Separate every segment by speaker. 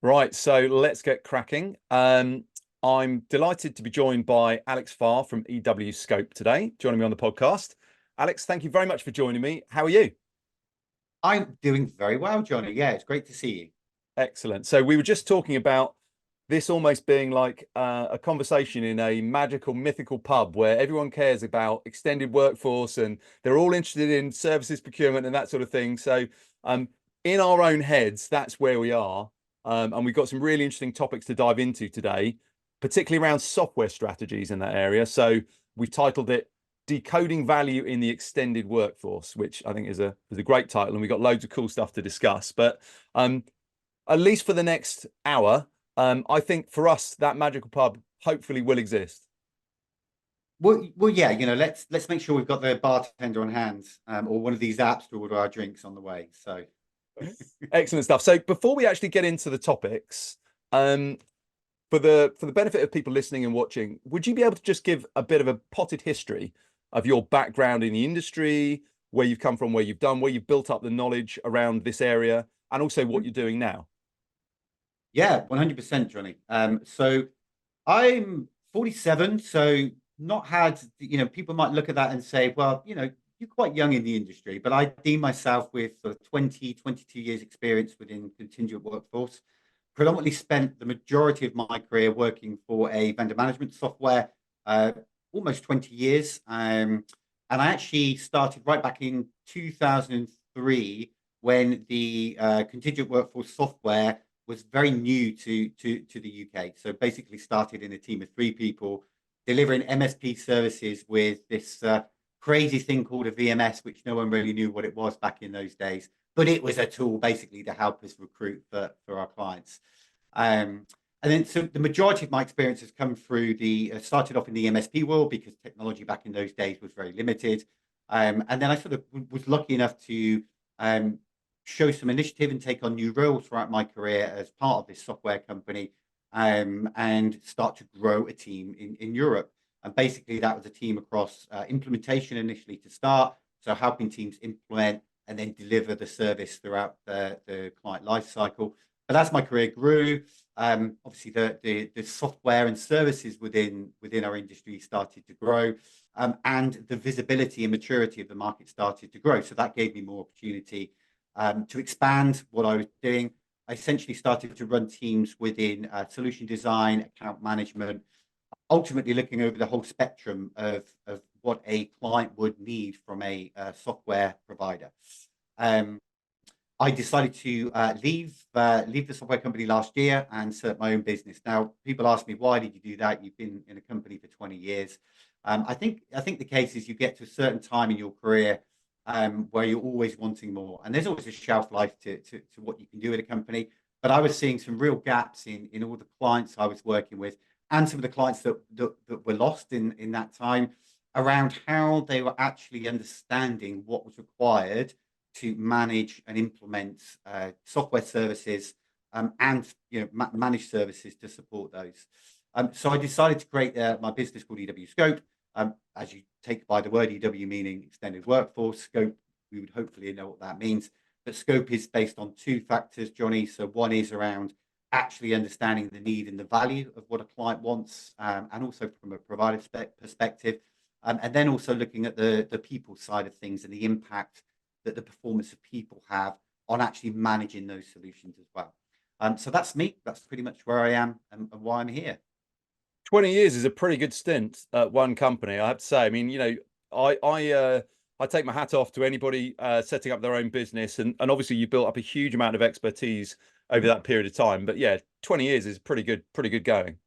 Speaker 1: Right, so let's get cracking. I'm delighted to be joined by Alex Farr from EW Scope today, joining me on the podcast. Alex, thank you very much for joining me. How are you?
Speaker 2: I'm doing very well, Johnny. Yeah, it's great to see you.
Speaker 1: Excellent. So we were just talking about this almost being like a conversation in a magical, mythical pub where everyone cares about extended workforce and they're all interested in services procurement and that sort of thing. So in our own heads, that's where we are. And we've got some really interesting topics to dive into today, particularly around software strategies in that area. So we've titled it Decoding Value in the Extended Workforce, which I think is a great title, and we've got loads of cool stuff to discuss. But at least for the next hour, I think for us that magical pub hopefully will exist.
Speaker 2: Yeah. Let's make sure we've got the bartender on hand, or one of these apps to order our drinks on the way. So,
Speaker 1: Excellent stuff. So before we actually get into the topics, um, for the benefit of people listening and watching, would you be able to just give a bit of a potted history of your background in the industry, where you've come from, where you've done, where you've built up the knowledge around this area, and also what you're doing now?
Speaker 2: yeah, 100%, Johnny. So I'm 47, so not had, people might look at that and say, well, you're quite young in the industry, but I deem myself with sort of 20, 22 years experience within contingent workforce. Predominantly spent the majority of my career working for a vendor management software, uh, almost 20 years. And I actually started right back in 2003 when the contingent workforce software was very new to the UK. So basically started in a team of three people delivering MSP services with this crazy thing called a VMS, which no one really knew what it was back in those days. But it was a tool basically to help us recruit for our clients. Um, and then, so the majority of my experience has come through started off in the MSP world because technology back in those days was very limited. And then I sort of was lucky enough to um, show some initiative and take on new roles throughout my career as part of this software company, and start to grow a team in Europe. And basically, that was a team across implementation initially to start, so helping teams implement and then deliver the service throughout the client lifecycle. But as my career grew, obviously the software and services within our industry started to grow, and the visibility and maturity of the market started to grow. So that gave me more opportunity to expand what I was doing. I essentially started to run teams within solution design, account management, ultimately looking over the whole spectrum of what a client would need from a software provider. Um, I decided to leave the software company last year and set up my own business. Now, people ask me, why did you do that? You've been in a company for 20 years. I think the case is you get to a certain time in your career where you're always wanting more, and there's always a shelf life to what you can do at a company. But I was seeing some real gaps in all the clients I was working with, and some of the clients that were lost in that time around how they were actually understanding what was required to manage and implement software services, and managed services to support those. So I decided to create my business called EW Scope. As you take by the word EW meaning extended workforce, Scope, we would hopefully know what that means. But Scope is based on two factors, Johnny. So one is around actually understanding the need and the value of what a client wants, and also from a provider perspective, and then also looking at the people side of things and the impact that the performance of people have on actually managing those solutions as well. So that's me. That's pretty much where I am and why I'm here.
Speaker 1: 20 years is a pretty good stint at one company, I have to say. I mean, I take my hat off to anybody setting up their own business, and obviously you built up a huge amount of expertise over that period of time. But yeah, 20 years is pretty good going.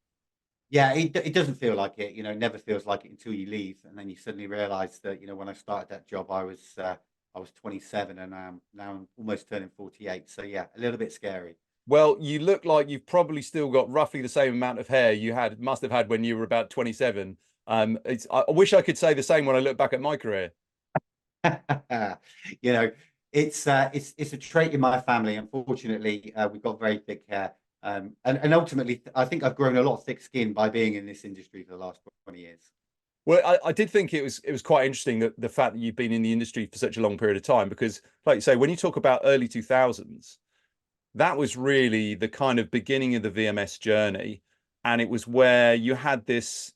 Speaker 2: Yeah, it doesn't feel like it. It never feels like it until you leave, and then you suddenly realize that when I started that job, I was 27, and now I'm almost turning 48. So yeah, a little bit scary.
Speaker 1: Well, you look like you've probably still got roughly the same amount of hair you must have had when you were about 27. I wish I could say the same when I look back at my career.
Speaker 2: you know, it's a trait in my family. Unfortunately, we've got very thick hair, and ultimately, I think I've grown a lot of thick skin by being in this industry for the last 20 years.
Speaker 1: Well, I did think it was quite interesting that the fact that you've been in the industry for such a long period of time, because, like you say, when you talk about early 2000s, that was really the kind of beginning of the VMS journey. And it was where you had this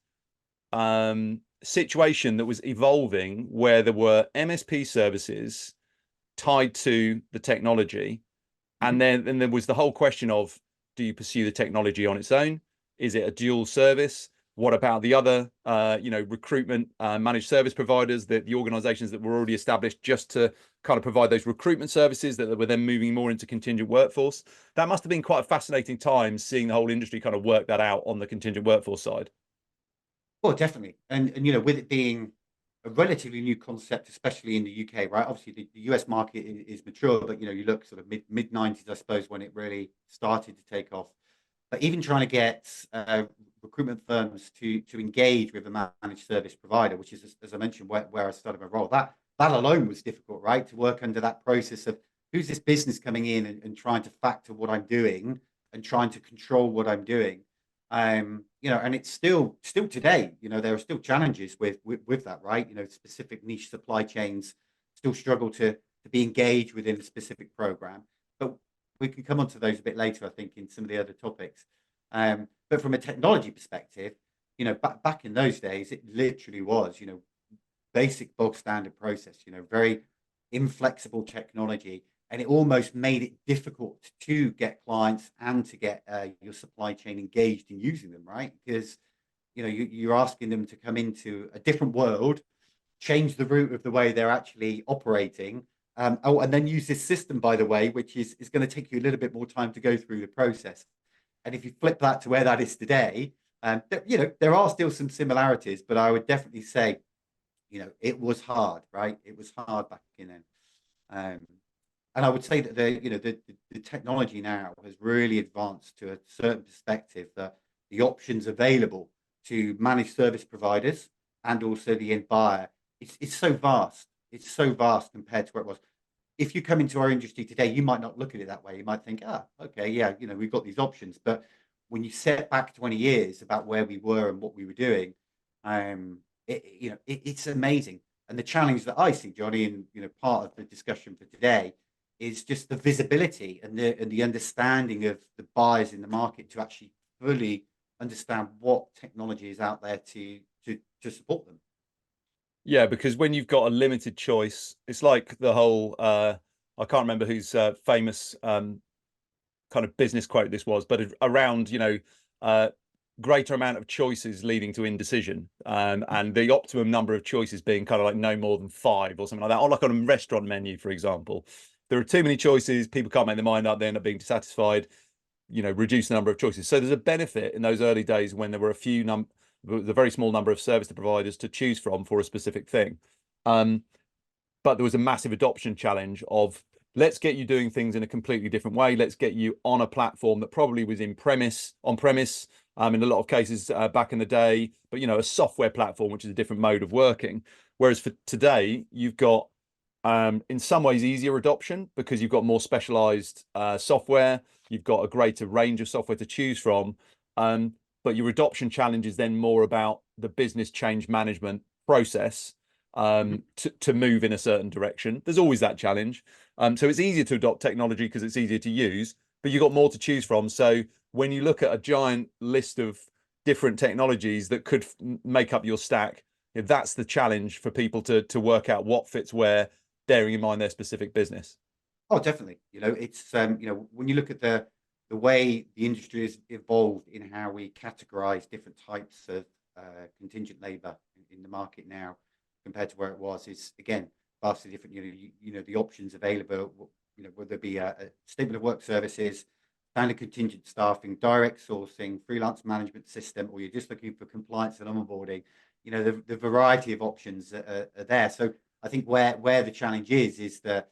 Speaker 1: situation that was evolving where there were MSP services tied to the technology. And then there was the whole question of, do you pursue the technology on its own? Is it a dual service? What about the other, recruitment managed service providers, the organizations that were already established just to kind of provide those recruitment services that were then moving more into contingent workforce? That must have been quite a fascinating time seeing the whole industry kind of work that out on the contingent workforce side.
Speaker 2: Well, definitely. And with it being a relatively new concept, especially in the UK, right? Obviously, the US market is mature, but you look sort of mid 90s, I suppose, when it really started to take off. But even trying to get recruitment firms to engage with a managed service provider, which is, as I mentioned, where I started my role, that alone was difficult, right? To work under that process of who's this business coming in and trying to factor what I'm doing and trying to control what I'm doing. And it's still today, there are still challenges with that, right? Specific niche supply chains still struggle to be engaged within a specific program. But we can come on to those a bit later, I think, in some of the other topics. But from a technology perspective, back in those days, it literally was, basic bog standard process, very inflexible technology. And it almost made it difficult to get clients and to get your supply chain engaged in using them, right? Because, you're asking them to come into a different world, change the route of the way they're actually operating. And then use this system, by the way, which is going to take you a little bit more time to go through the process. And if you flip that to where that is today, there are still some similarities, but I would definitely say, it was hard, right? It was hard back in then. Um, and I would say that the technology now has really advanced to a certain perspective that the options available to managed service providers and also the end buyer, it's so vast. It's so vast compared to where it was. If you come into our industry today, you might not look at it that way. You might think, okay, yeah, we've got these options. But when you set back 20 years about where we were and what we were doing, it's amazing. And the challenge that I see, Johnny, and part of the discussion for today is just the visibility and the understanding of the buyers in the market to actually fully understand what technology is out there to support them.
Speaker 1: Yeah, because when you've got a limited choice, it's like the whole I can't remember whose famous kind of business quote this was, but around, uh, greater amount of choices leading to indecision, and the optimum number of choices being kind of like no more than five or something like that. Or like on a restaurant menu, for example, there are too many choices, people can't make their mind up, they end up being dissatisfied, reduce the number of choices. So there's a benefit in those early days when there were the very small number of service providers to choose from for a specific thing. But there was a massive adoption challenge of, let's get you doing things in a completely different way. Let's get you on a platform that probably was on premise, in a lot of cases back in the day, but a software platform, which is a different mode of working. Whereas for today, you've got in some ways easier adoption because you've got more specialized software, you've got a greater range of software to choose from. But your adoption challenge is then more about the business change management process to move in a certain direction. There's always that challenge. So it's easier to adopt technology because it's easier to use, but you've got more to choose from. So when you look at a giant list of different technologies that could make up your stack, that's the challenge for people to work out what fits where, bearing in mind their specific business.
Speaker 2: Oh, definitely. It's when you look at the way the industry has evolved in how we categorize different types of contingent labor in the market now compared to where it was, is again vastly different. The options available, whether it be a statement of work services, standard contingent staffing, direct sourcing, freelance management system, or you're just looking for compliance and onboarding. The variety of options are there. So I think where the challenge is that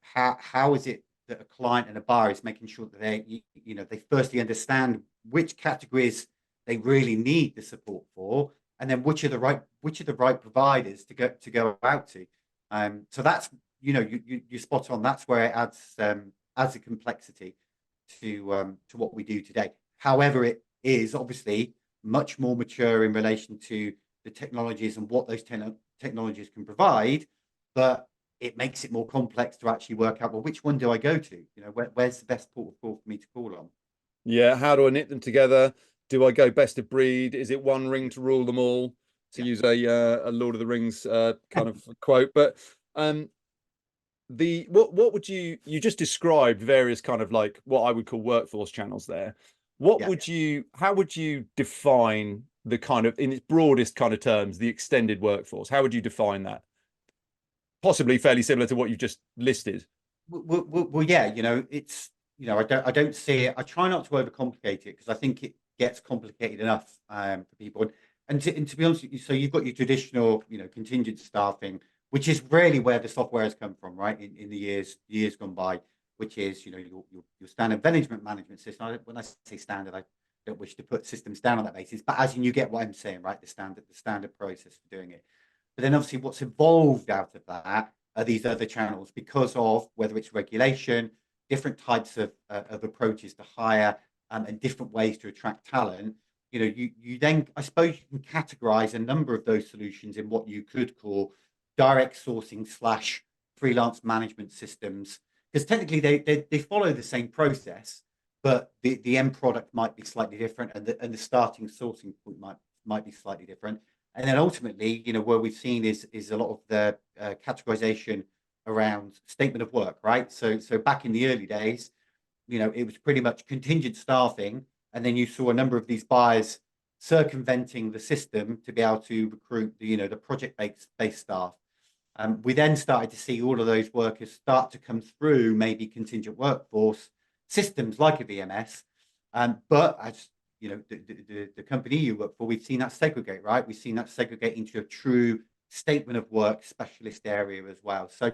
Speaker 2: how is it that a client and a buyer is making sure that they firstly understand which categories they really need the support for, and then which are the right providers to go out to. So that's you're spot on. That's where it adds a complexity to what we do today. However, it is obviously much more mature in relation to the technologies and what those technologies can provide, but it makes it more complex to actually work out, well, which one do I go to? Where's the best port of call for me to call on?
Speaker 1: Yeah, how do I knit them together? Do I go best of breed? Is it one ring
Speaker 2: Yeah,
Speaker 1: to rule them all? To
Speaker 2: yeah,
Speaker 1: use a Lord of the Rings kind of quote. But um, the what would you just described various kind of like what I would call workforce channels there. What
Speaker 2: yeah.
Speaker 1: would you how would you define the kind of in its broadest kind of terms the extended workforce? How would you define that? Possibly fairly similar to what you've just listed.
Speaker 2: Well, yeah, it's, I don't see it. I try not to overcomplicate it because I think it gets complicated enough for people. And to be honest with you, so you've got your traditional, contingent staffing, which is really where the software has come from, right? In the years gone by, which is, your standard management system. When I say standard, I don't wish to put systems down on that basis, but as in you get what I'm saying, right? The standard process for doing it. But then obviously what's evolved out of that are these other channels because of whether it's regulation, different types of approaches to hire, and different ways to attract talent. You then, I suppose, you can categorize a number of those solutions in what you could call direct sourcing slash freelance management systems, because technically they follow the same process, but the end product might be slightly different, and the starting sourcing point might be slightly different. And then ultimately, where we've seen is a lot of the categorization around statement of work, right? So back in the early days, it was pretty much contingent staffing, and then you saw a number of these buyers circumventing the system to be able to recruit the project based staff. We then started to see all of those workers start to come through maybe contingent workforce systems like a VMS. But as the company you work for, we've seen that segregate, right? We've seen that segregate into a true statement of work specialist area as well. So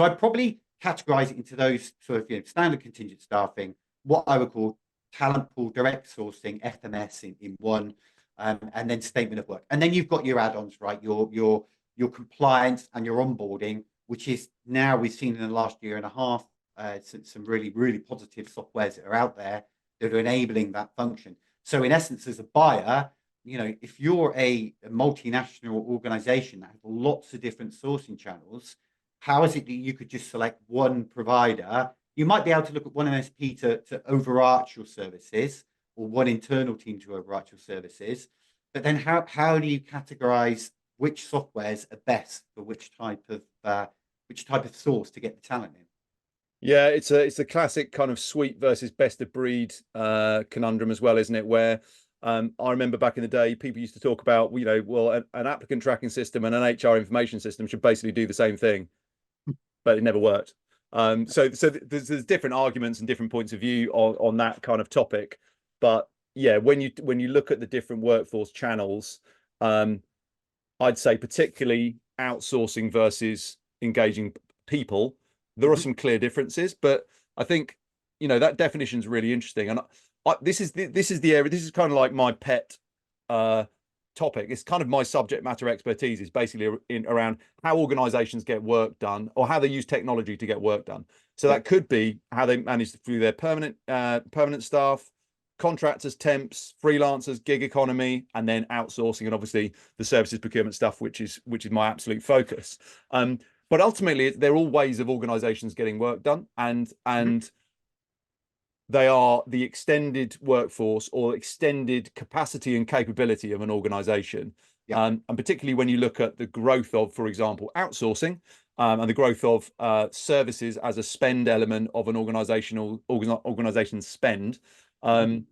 Speaker 2: I'd probably categorize it into those sort of standard contingent staffing, what I would call talent pool direct sourcing, FMS in one, and then statement of work. And then you've got your add-ons, right? Your compliance and your onboarding, which is now we've seen in the last year and a half, some really, really positive softwares that are out there that are enabling that function. So in essence, as a buyer, if you're a multinational organization that has lots of different sourcing channels, how is it that you could just select one provider? You might be able to look at one MSP to overarch your services, or one internal team to overarch your services. But then how do you categorize which softwares are best for which type of source to get the talent in?
Speaker 1: Yeah, it's a classic kind of suite versus best of breed conundrum as well, isn't it? Where I remember back in the day, people used to talk about, well, an applicant tracking system and an HR information system should basically do the same thing, but it never worked. So there's different arguments and different points of view on that kind of topic. But yeah, when you look at the different workforce channels, I'd say particularly outsourcing versus engaging people, there are
Speaker 2: Mhm.
Speaker 1: some clear differences, but I think that definition is really interesting. And this is the area. This is kind of like my pet uh, topic. It's kind of my subject matter expertise. Is basically around how organisations get work done or how they use technology to get work done. So
Speaker 2: Yeah.
Speaker 1: that could be how they manage through their permanent staff, contractors, temps, freelancers, gig economy, and then outsourcing, and obviously the services procurement stuff, which is my absolute focus. But ultimately, they're all ways of organisations getting work done, and
Speaker 2: Mhm.
Speaker 1: and they are the extended workforce or extended capacity and capability of an organisation.
Speaker 2: Yeah.
Speaker 1: And particularly when you look at the growth of, for example, outsourcing, and the growth of services as a spend element of an organization's spend,
Speaker 2: Mhm.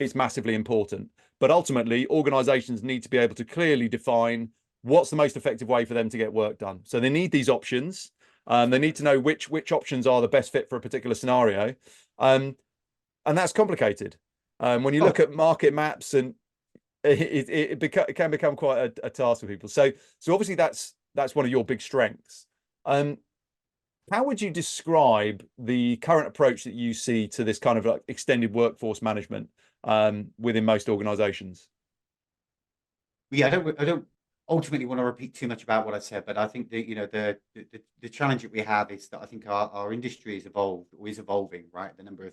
Speaker 1: it's massively important. But ultimately, organizations need to be able to clearly define what's the most effective way for them to get work done. So they need these options. They need to know which options are the best fit for a particular scenario. Um, and that's complicated. When you look
Speaker 2: Oh,
Speaker 1: at market maps, and it can become quite a task for people. So obviously that's one of your big strengths. Um, how would you describe the current approach that you see to this kind of like extended workforce management within most organizations?
Speaker 2: yeah. I don't ultimately want to repeat too much about what I said, but I think that the challenge that we have is that I think our industry is evolved or is evolving, right? The number of,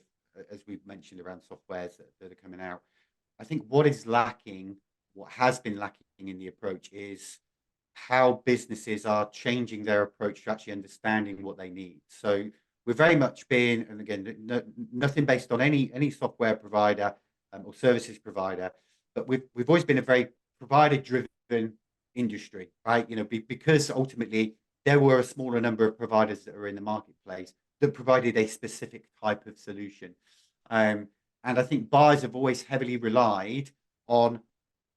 Speaker 2: as we've mentioned, around softwares that are coming out. I think what is lacking, what has been lacking in the approach is how businesses are changing their approach to actually understanding what they need. So we're very much been, and again, nothing based on any software provider or services provider, but we've always been a very provider-driven industry, right? Because ultimately there were a smaller number of providers that are in the marketplace that provided a specific type of solution. And I think buyers have always heavily relied on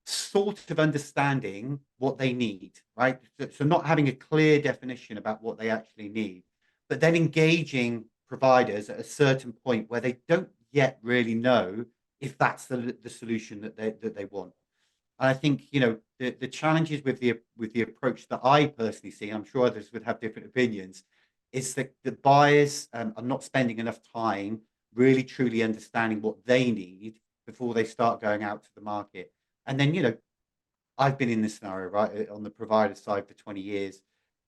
Speaker 2: sort of understanding what they need, right? So not having a clear definition about what they actually need, but then engaging providers at a certain point where they don't yet really know if that's the solution that they want. And I think the challenges with the approach that I personally see, and I'm sure others would have different opinions, is that the buyers are not spending enough time really truly understanding what they need before they start going out to the market. And then I've been in this scenario, right, on the provider side for 20 years.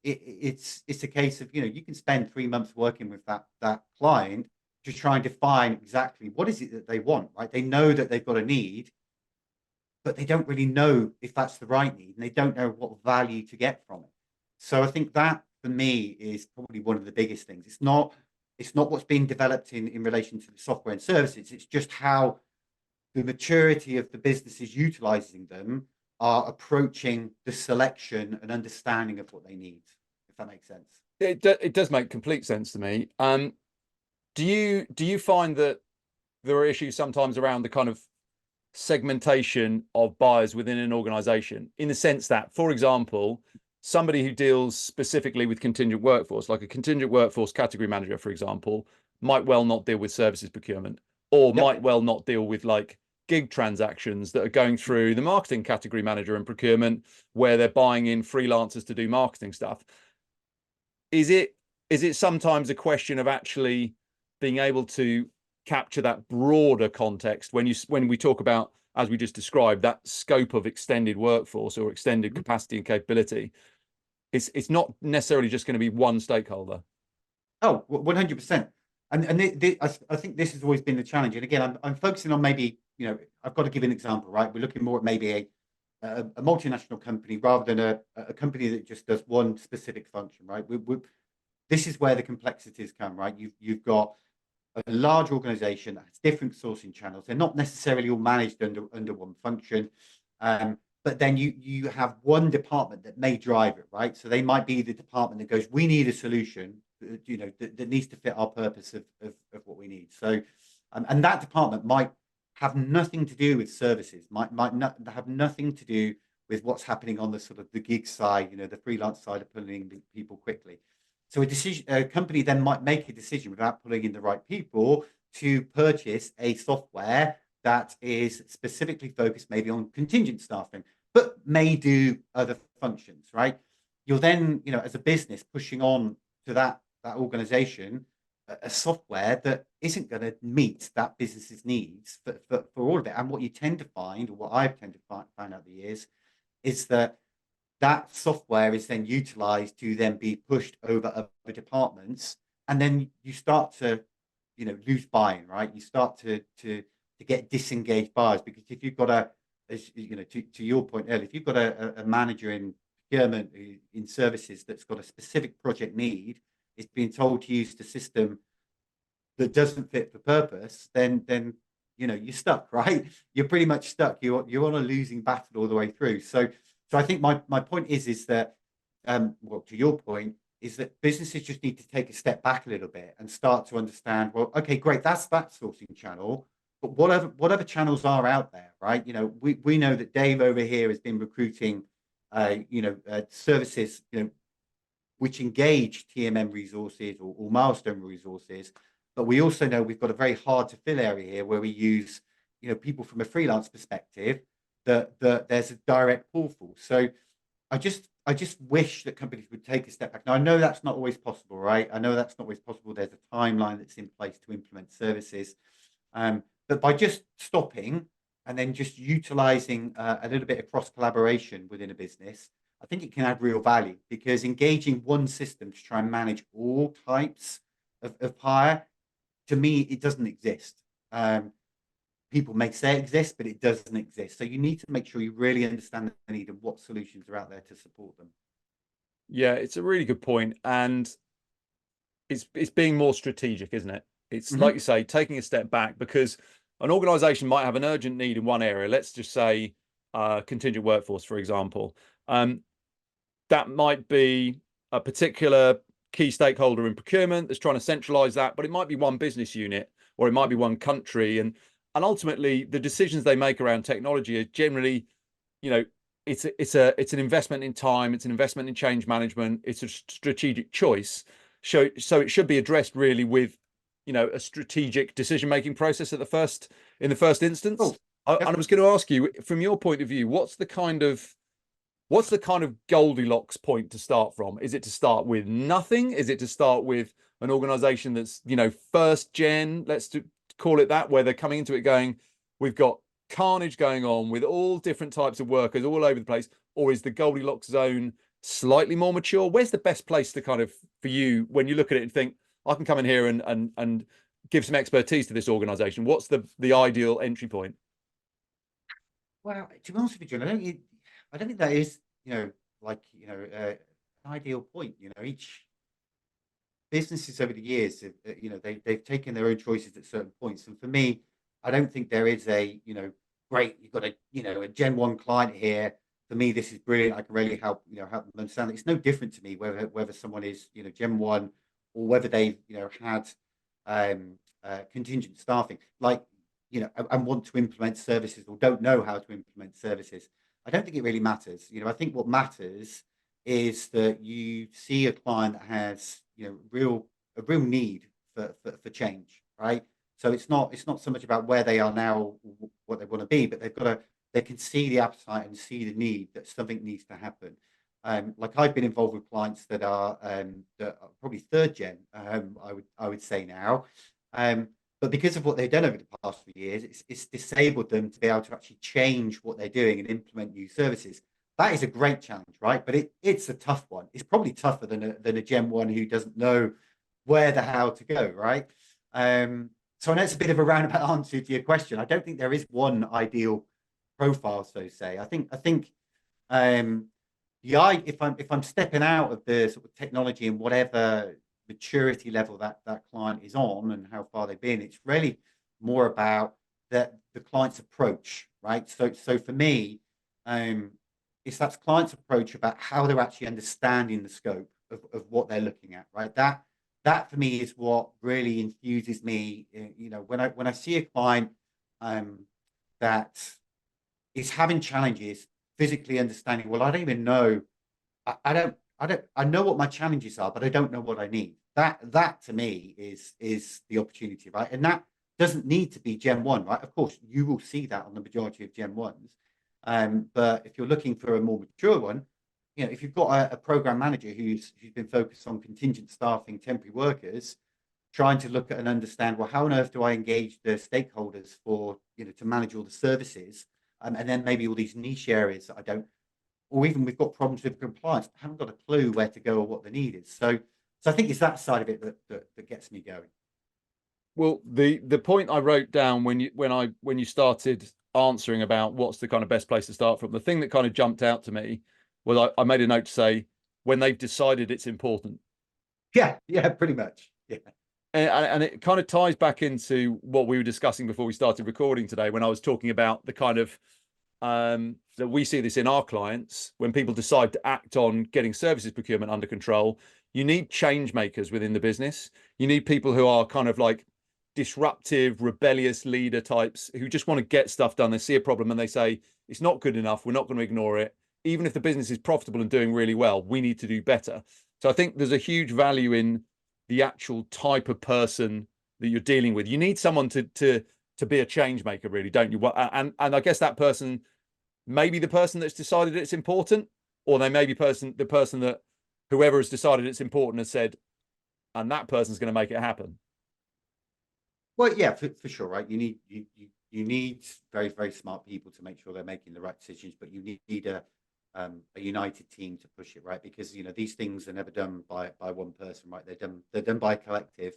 Speaker 2: It's a case of you can spend 3 months working with that client, just trying to define exactly what is it that they want, right? They know that they've got a need, but they don't really know if that's the right need, and they don't know what value to get from it. So I think that for me is probably one of the biggest things. It's not what's being developed in relation to the software and services. It's just how the maturity of the businesses utilizing them are approaching the selection and understanding of what they need, if that makes sense.
Speaker 1: It does make complete sense to me. Do you find that there are issues sometimes around the kind of segmentation of buyers within an organization, in the sense that, for example, somebody who deals specifically with contingent workforce, like a contingent workforce category manager, for example, might well not deal with services procurement, or
Speaker 2: Yep.
Speaker 1: might well not deal with like gig transactions that are going through the marketing category manager and procurement, where they're buying in freelancers to do marketing stuff. Is it sometimes a question of actually being able to capture that broader context when we talk about, as we just described, that scope of extended workforce or extended capacity and capability? It's not necessarily just going to be one stakeholder.
Speaker 2: Oh, 100%. And I think this has always been the challenge. And again, I'm focusing on maybe, I've got to give an example, right? We're looking more at maybe a multinational company rather than a company that just does one specific function, right? This is where the complexities come, right? You've got a large organization that has different sourcing channels. They're not necessarily all managed under one function. But then you have one department that may drive it, right? So they might be the department that goes, we need a solution, that needs to fit our purpose of what we need. So, and that department might have nothing to do with services, might not have nothing to do with what's happening on the sort of the gig side, the freelance side of pulling people quickly. So a company then might make a decision without pulling in the right people to purchase a software that is specifically focused maybe on contingent staffing, but may do other functions, right? You're then, as a business, pushing on to that organization a software that isn't going to meet that business's needs for all of it. And what you tend to find, or what I've tended to find out the years, is that software is then utilized to then be pushed over other departments, and then you start to lose buy-in, right? You start to get disengaged buyers, because if you've got to your point earlier, if you've got a manager in procurement, in services, that's got a specific project need, is being told to use the system that doesn't fit for purpose, then you're stuck, right? You're pretty much stuck. You're on a losing battle all the way through. So I think my point is that, well, to your point, is that businesses just need to take a step back a little bit and start to understand, well, okay, great, that's that sourcing channel, but whatever channels are out there, right? We know that Dave over here has been recruiting, services, which engage TMM resources or milestone resources, but we also know we've got a very hard to fill area here where we use, people from a freelance perspective that there's a direct pull for. So I just wish that companies would take a step back. Now, I know that's not always possible, right? I know that's not always possible. There's a timeline that's in place to implement services. But by just stopping and then just utilizing a little bit of cross collaboration within a business, I think it can add real value, because engaging one system to try and manage all types of hire, to me, it doesn't exist. People may say it exists, but it doesn't exist. So you need to make sure you really understand the need and what solutions are out there to support them.
Speaker 1: Yeah, it's a really good point, and it's being more strategic, isn't it? It's like
Speaker 2: Hmm.
Speaker 1: you say, taking a step back because an organization might have an urgent need in one area. Let's just say contingent workforce, for example. Um, that might be a particular key stakeholder in procurement that's trying to centralize that, but it might be one business unit or it might be one country, and ultimately the decisions they make around technology are generally, you know, it's an investment in time, it's an investment in change management, it's a strategic choice. So it should be addressed really with, a strategic decision making process at the first in the first instance.
Speaker 2: Cool.
Speaker 1: And I
Speaker 2: Yep.
Speaker 1: was going to ask you, from your point of view, what's the kind of Goldilocks point to start from? Is it to start with nothing? Is it to start with an organization that's, first gen, call it that, where they're coming into it going, we've got carnage going on with all different types of workers all over the place? Or is the Goldilocks zone slightly more mature? Where's the best place to kind of, for you, when you look at it and think, I can come in here and give some expertise to this organization? What's the ideal entry point?
Speaker 2: Well, to be honest with you, John, I don't think that is, like, an ideal point. Each businesses over the years, they've taken their own choices at certain points. And for me, I don't think there is a, great, you've got a Gen 1 client here. For me, this is brilliant. I can really help them understand. It's no different to me whether someone is, Gen 1 or whether they've, had contingent staffing, like, and want to implement services or don't know how to implement services. I don't think it really matters. I think what matters is that you see a client that has a real need for change, right? So it's not so much about where they are now, what they want to be, but they can see the appetite and see the need that something needs to happen. Like I've been involved with clients that are probably third gen, I would say now, but because of what they've done over the past few years, it's disabled them to be able to actually change what they're doing and implement new services. That is a great challenge, right? But it's a tough one. It's probably tougher than a Gen 1 who doesn't know where the how to go, right? So I know it's a bit of a roundabout answer to your question. I don't think there is one ideal profile, so to say. I think if I'm stepping out of the sort of technology and whatever maturity level that client is on and how far they've been, it's really more about the client's approach, right? So for me, um, it's that client's approach about how they're actually understanding the scope of what they're looking at, right? That for me is what really infuses me. When I see a client um, that is having challenges physically understanding. Well, I don't even know. I know what my challenges are, but I don't know what I need. That to me is the opportunity, right? And that doesn't need to be Gen 1, right? Of course, you will see that on the majority of Gen 1s. But if you're looking for a more mature one, if you've got a program manager who's been focused on contingent staffing, temporary workers, trying to look at and understand, well, how on earth do I engage the stakeholders for, to manage all the services, and then maybe all these niche areas that I don't, or even we've got problems with compliance. I haven't got a clue where to go or what the need is. So I think it's that side of it that gets me going.
Speaker 1: Well, the point I wrote down when you started answering about what's the kind of best place to start from, the thing that kind of jumped out to me was I made a note to say when they've decided it's important.
Speaker 2: Yeah, yeah, pretty much. Yeah.
Speaker 1: And it kind of ties back into what we were discussing before we started recording today, when I was talking about the kind of that we see this in our clients when people decide to act on getting services procurement under control. You need change makers within the business. You need people who are kind of like disruptive, rebellious leader types who just want to get stuff done. They see a problem and they say, it's not good enough. We're not going to ignore it. Even if the business is profitable and doing really well, we need to do better. So I think there's a huge value in the actual type of person that you're dealing with. You need someone to be a change maker, really, don't you? And I guess that person may be the person that's decided it's important, or they may be the person that whoever has decided it's important has said, and that person's going to make it happen.
Speaker 2: Well, yeah, for sure, right? You need very, very smart people to make sure they're making the right decisions, but you need a united team to push it, right? Because these things are never done by one person, right? They're done by a collective.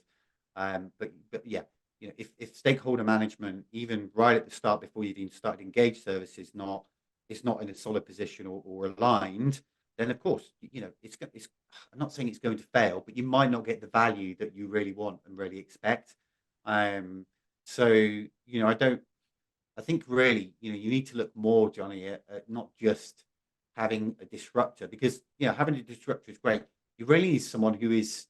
Speaker 2: But yeah, if stakeholder management, even right at the start before you've even started engaged services, not it's not in a solid position or aligned, then of course, it's I'm not saying it's going to fail, but you might not get the value that you really want and really expect. Um, so, I think really, you need to look more, Johnny, at not just having a disruptor, because having a disruptor is great. You really need someone who is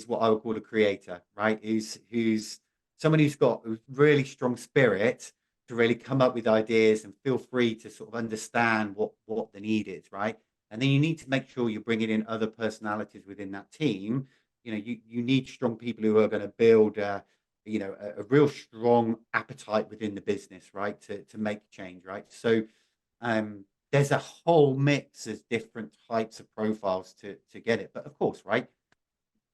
Speaker 2: what I would call a creator, right? Who's someone who's got a really strong spirit to really come up with ideas and feel free to sort of understand what the need is, right? And then you need to make sure you're bringing in other personalities within that team. You need strong people who are going to build a real strong appetite within the business, right? To make change, right? So there's a whole mix of different types of profiles to get it. But of course, right?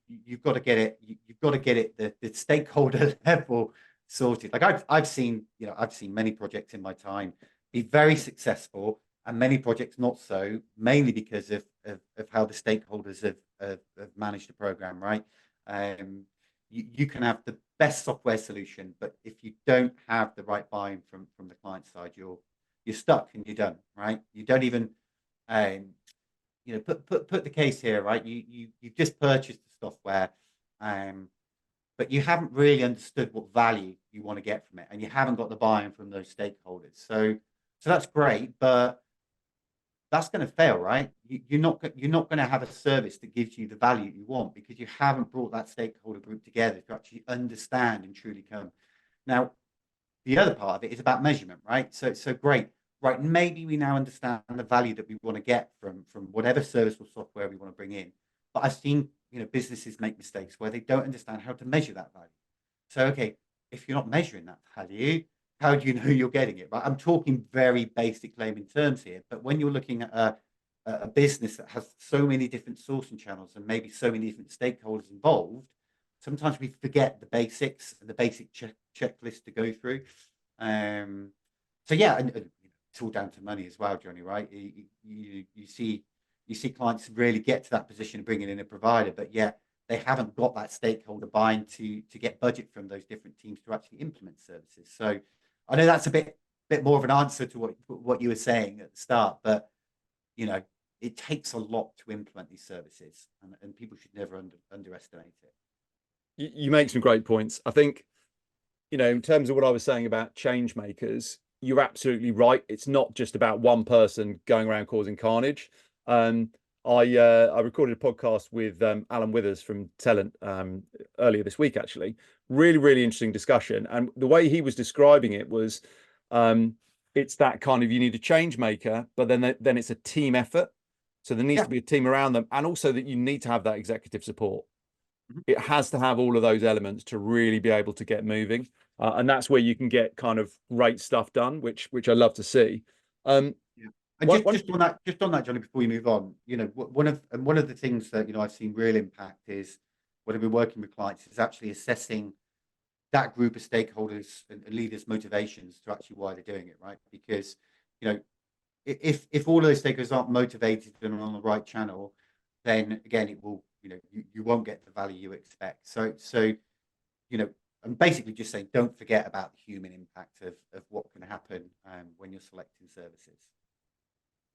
Speaker 2: You've got to get it. You've got to get it the stakeholder level sorted. Like I've seen, I've seen many projects in my time be very successful, and many projects not so, mainly because of how the stakeholders have managed the program, right? You can have the best software solution, but if you don't have the right buy-in from the client side, you're stuck and you're done, right? You don't even put the case here, right? You've just purchased the software, but you haven't really understood what value you want to get from it, and you haven't got the buy-in from those stakeholders. So that's great, but that's going to fail, right? You're not going to have a service that gives you the value you want because you haven't brought that stakeholder group together to actually understand and truly come. Now, the other part of it is about measurement, right? So great, right? Maybe we now understand the value that we want to get from whatever service or software we want to bring in. But I've seen businesses make mistakes where they don't understand how to measure that value. So okay, if you're not measuring that value, how do you know you're getting it, right? I'm talking very basic layman terms here, but when you're looking at a business that has so many different sourcing channels and maybe so many different stakeholders involved, sometimes we forget the basics and the basic checklist to go through. So yeah, and it's all down to money as well, Johnny, right? You see clients really get to that position of bringing in a provider, but yet they haven't got that stakeholder buy-in to get budget from those different teams to actually implement services. So I know that's a bit more of an answer to what you were saying at the start, but it takes a lot to implement these services, and people should never underestimate it.
Speaker 1: You make some great points. I think, in terms of what I was saying about change makers, you're absolutely right. It's not just about one person going around causing carnage. I recorded a podcast with Alan Withers from Talent earlier this week, actually. Really, really interesting discussion. And the way he was describing it was it's that kind of, you need a change maker, but then it's a team effort. So there needs to be a team around them, and also that you need to have that executive support. It has to have all of those elements to really be able to get moving. And that's where you can get kind of great stuff done, which I love to see.
Speaker 2: And just on that, Johnny, before you move on, one of the things that I've seen real impact is when I've been working with clients is actually assessing that group of stakeholders and leaders' motivations to actually why they're doing it, right? Because if all of those stakeholders aren't motivated and on the right channel, then again it will you won't get the value you expect. So I'm basically just saying don't forget about the human impact of what can happen when you're selecting services.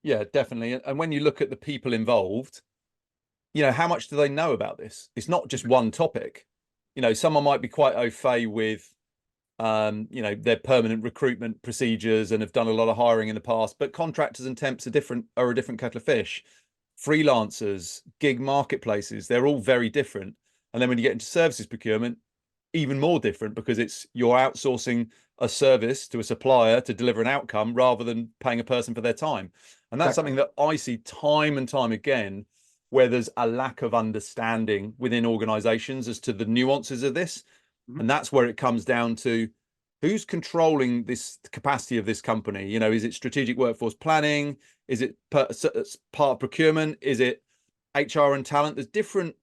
Speaker 1: Yeah, definitely. And when you look at the people involved, how much do they know about this? It's not just one topic. Someone might be quite au fait with, their permanent recruitment procedures and have done a lot of hiring in the past, but contractors and temps are a different kettle of fish. Freelancers, gig marketplaces, they're all very different. And then when you get into services procurement, even more different, because you're outsourcing a service to a supplier to deliver an outcome rather than paying a person for their time. And that's something that I see time and time again, where there's a lack of understanding within organizations as to the nuances of this. And that's where it comes down to who's controlling this capacity of this company. Is it strategic workforce planning? Is it part of procurement? Is it HR and talent? There's different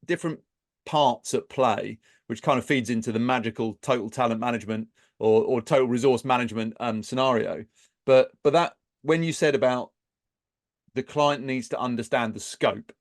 Speaker 1: parts at play, which kind of feeds into the magical total talent management or total resource management scenario. But that, when you said about the client needs to understand the scope,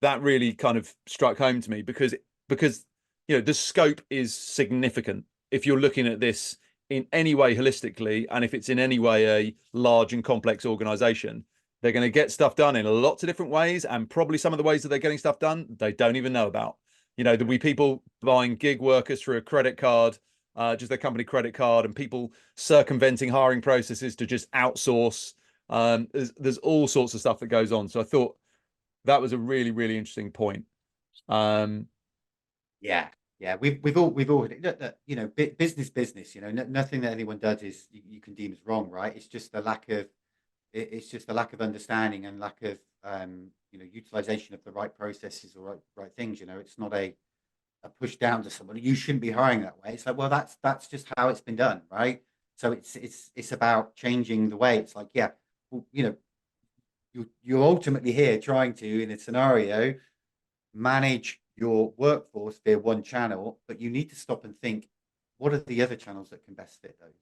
Speaker 1: that really kind of struck home to me, because the scope is significant if you're looking at this in any way holistically, and if it's in any way a large and complex organization. They're going to get stuff done in lots of different ways, and probably some of the ways that they're getting stuff done, they don't even know about. There'll be people buying gig workers through a credit card, just their company credit card, and people circumventing hiring processes to just outsource. There's all sorts of stuff that goes on. So I thought that was a really, really interesting point.
Speaker 2: Yeah, yeah. We've all business. Nothing that anyone does is you can deem as wrong, right? It's just the lack of it's just the lack of understanding and lack of utilization of the right processes or right things. It's not a push down to somebody. You shouldn't be hiring that way. It's like, well, that's just how it's been done, right? So it's about changing the way. It's like, yeah, well, you're ultimately here trying to, in a scenario, manage your workforce via one channel, but you need to stop and think, what are the other channels that can best fit those?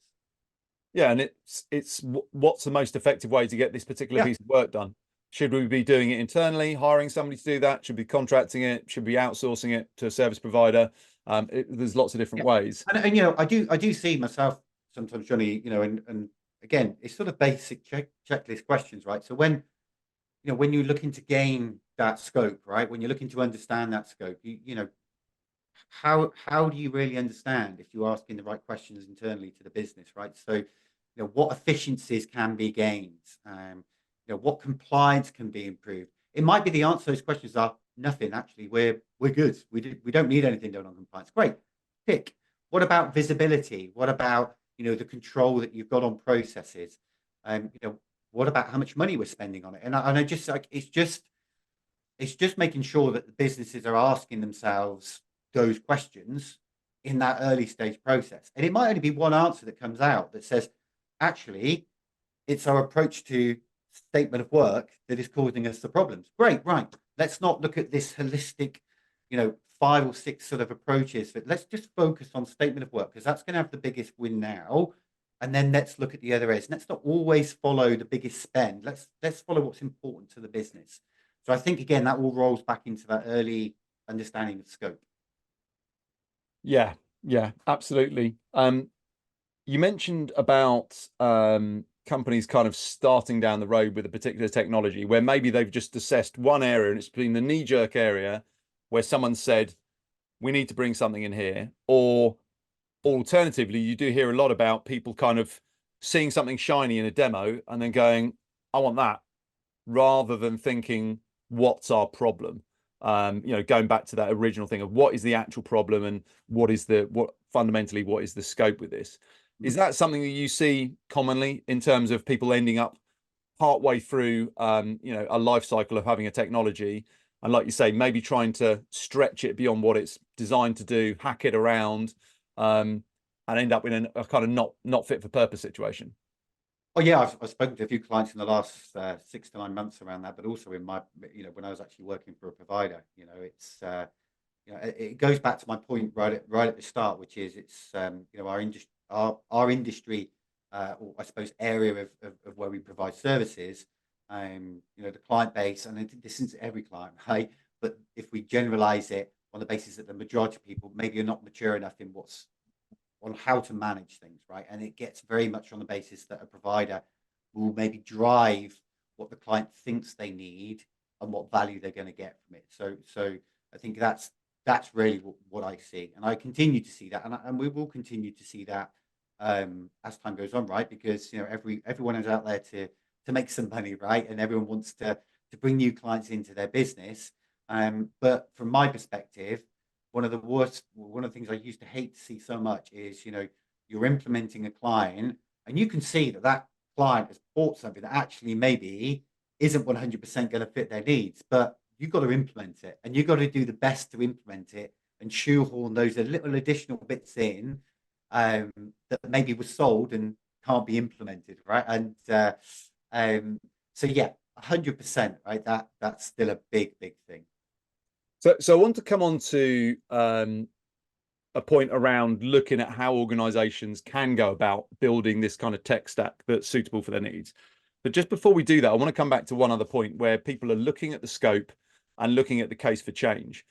Speaker 1: Yeah, and it's what's the most effective way to get this particular
Speaker 2: Yeah,
Speaker 1: piece of work done? Should we be doing it internally, hiring somebody to do that? Should we be contracting it? Should we be outsourcing it to a service provider? There's lots of different
Speaker 2: yeah.
Speaker 1: ways.
Speaker 2: And I do see myself sometimes, Johnny, and again, it's sort of basic checklist questions, right? So when you're looking to gain that scope, right? When you're looking to understand that scope, how do you really understand if you're asking the right questions internally to the business, right? So, what efficiencies can be gained? What compliance can be improved? It might be the answer to those questions are nothing. Actually, we're good. We don't need anything done on compliance. Great, tick. What about visibility? What about the control that you've got on processes? What about how much money we're spending on it? And I just like it's just making sure that the businesses are asking themselves those questions in that early stage process. And it might only be one answer that comes out that says, actually, it's our approach to statement of work that is causing us the problems. Great, right. Let's not look at this holistic, 5 or 6 sort of approaches. But let's just focus on statement of work because that's going to have the biggest win now. And then let's look at the other areas. Let's not always follow the biggest spend. Let's follow what's important to the business. So I think again that all rolls back into that early understanding of scope.
Speaker 1: Yeah, yeah, absolutely. You mentioned about companies kind of starting down the road with a particular technology where maybe they've just assessed one area and it's been the knee-jerk area where someone said, we need to bring something in here. Or alternatively, you do hear a lot about people kind of seeing something shiny in a demo and then going, I want that, rather than thinking, what's our problem? Going back to that original thing of what is the actual problem and what is what fundamentally what is the scope with this? Is that something that you see commonly in terms of people ending up partway through a life cycle of having a technology and, like you say, maybe trying to stretch it beyond what it's designed to do, hack it around, and end up in a kind of not fit for purpose situation?
Speaker 2: Oh yeah, I've spoken to a few clients in the last 6 to 9 months around that, but also in my, when I was actually working for a provider, it goes back to my point right at the start, which is it's our industry, or I suppose area of where we provide services, the client base, and I think this isn't every client, right? But if we generalize it on the basis that the majority of people maybe are not mature enough in on how to manage things, right? And it gets very much on the basis that a provider will maybe drive what the client thinks they need and what value they're going to get from it. So I think that's really what I see, and I continue to see that, and we will continue to see that as time goes on, right? Because everyone is out there to make some money, right? And everyone wants to bring new clients into their business. But from my perspective, one of the things I used to hate to see so much is, you're implementing a client and you can see that client has bought something that actually maybe isn't 100% going to fit their needs, but you've got to implement it and you've got to do the best to implement it and shoehorn those little additional bits in that maybe was sold and can't be implemented, right? And so yeah, 100%, right? That's still a big thing.
Speaker 1: So I want to come on to a point around looking at how organizations can go about building this kind of tech stack that's suitable for their needs. But just before we do that, I want to come back to one other point where people are looking at the scope and looking at the case for change.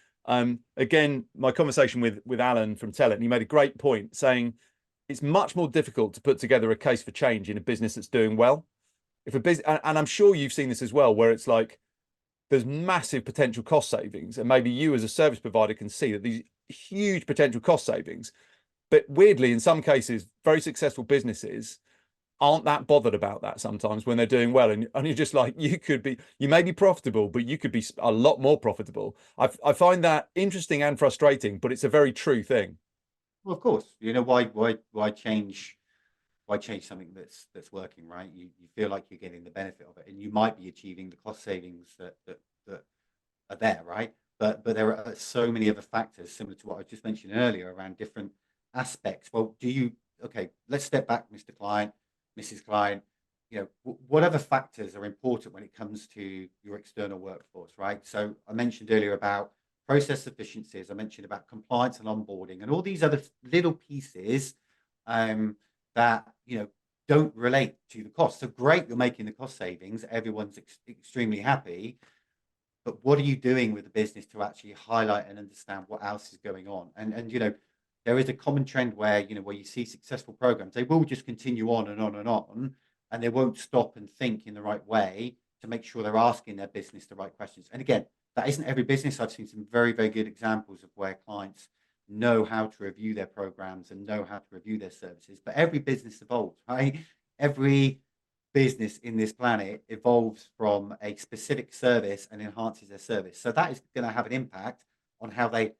Speaker 1: Again, my conversation with Alan from Tell It, and he made a great point saying it's much more difficult to put together a case for change in a business that's doing well. if a business, and I'm sure you've seen this as well, where it's like there's massive potential cost savings, and maybe you as a service provider can see that these huge potential cost savings, but weirdly, in some cases, very successful businesses aren't that bothered about that sometimes when they're doing well, and you're just like, you may be profitable, but you could be a lot more profitable. I find that interesting and frustrating, but it's a very true thing.
Speaker 2: Well, of course, why change something that's working, right? You feel like you're getting the benefit of it, and you might be achieving the cost savings that are there, right? But there are so many other factors similar to what I just mentioned earlier around different aspects. Well, okay, let's step back, Mr. Client, Mrs. Client. What other factors are important when it comes to your external workforce, right? So I mentioned earlier about process efficiencies. I mentioned about compliance and onboarding, and all these other little pieces that don't relate to the cost. So great, you're making the cost savings. Everyone's extremely happy. But what are you doing with the business to actually highlight and understand what else is going on? And there is a common trend where you see successful programs, they will just continue on and on and on, and they won't stop and think in the right way to make sure they're asking their business the right questions. And again, that isn't every business. I've seen some very, very good examples of where clients know how to review their programs and know how to review their services. But every business evolves, right? Every business in this planet evolves from a specific service and enhances their service. So that is going to have an impact on how they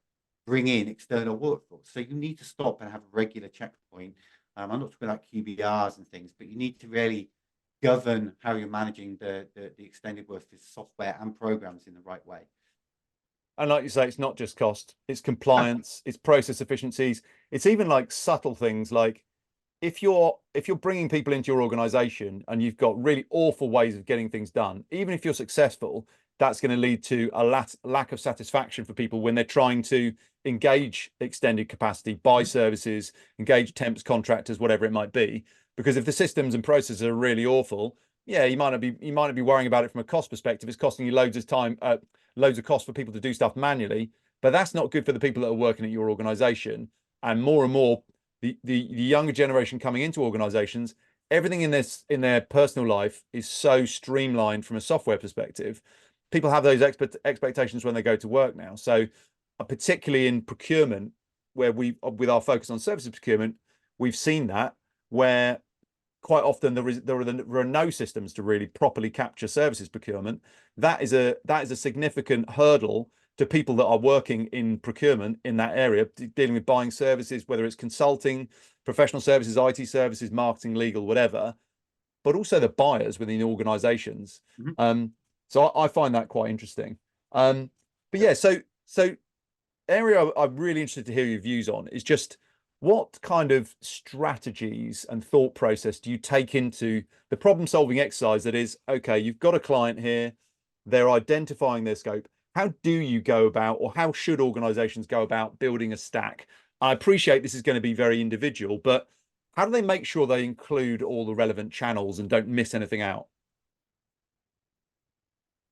Speaker 2: bring in external workforce. So you need to stop and have a regular checkpoint. I'm not talking about QBRs and things, but you need to really govern how you're managing the extended workforce software and programs in the right way.
Speaker 1: And like you say, it's not just cost, it's
Speaker 2: No.
Speaker 1: compliance, it's process efficiencies, it's even like subtle things like if you're bringing people into your organization and you've got really awful ways of getting things done, even if you're successful, that's going to lead to a lack of satisfaction for people when they're trying to engage extended capacity, buy services, engage temps, contractors, whatever it might be. Because if the systems and processes are really awful, yeah, you might not be worrying about it from a cost perspective. It's costing you loads of time, loads of cost for people to do stuff manually, but that's not good for the people that are working at your organization. And more, the younger generation coming into organizations, everything in their personal life is so streamlined from a software perspective. People have those expectations when they go to work now. So, particularly in procurement, where with our focus on services procurement, we've seen that where quite often there are no systems to really properly capture services procurement. That is a significant hurdle to people that are working in procurement in that area, dealing with buying services, whether it's consulting, professional services, IT services, marketing, legal, whatever, but also the buyers within the organizations.
Speaker 2: Mhm.
Speaker 1: So I find that quite interesting. But
Speaker 2: Yep.
Speaker 1: yeah, so area I'm really interested to hear your views on is just what kind of strategies and thought process do you take into the problem solving exercise that is, okay, you've got a client here, they're identifying their scope. How do you go about, or how should organizations go about building a stack? I appreciate this is going to be very individual, but how do they make sure they include all the relevant channels and don't miss anything out?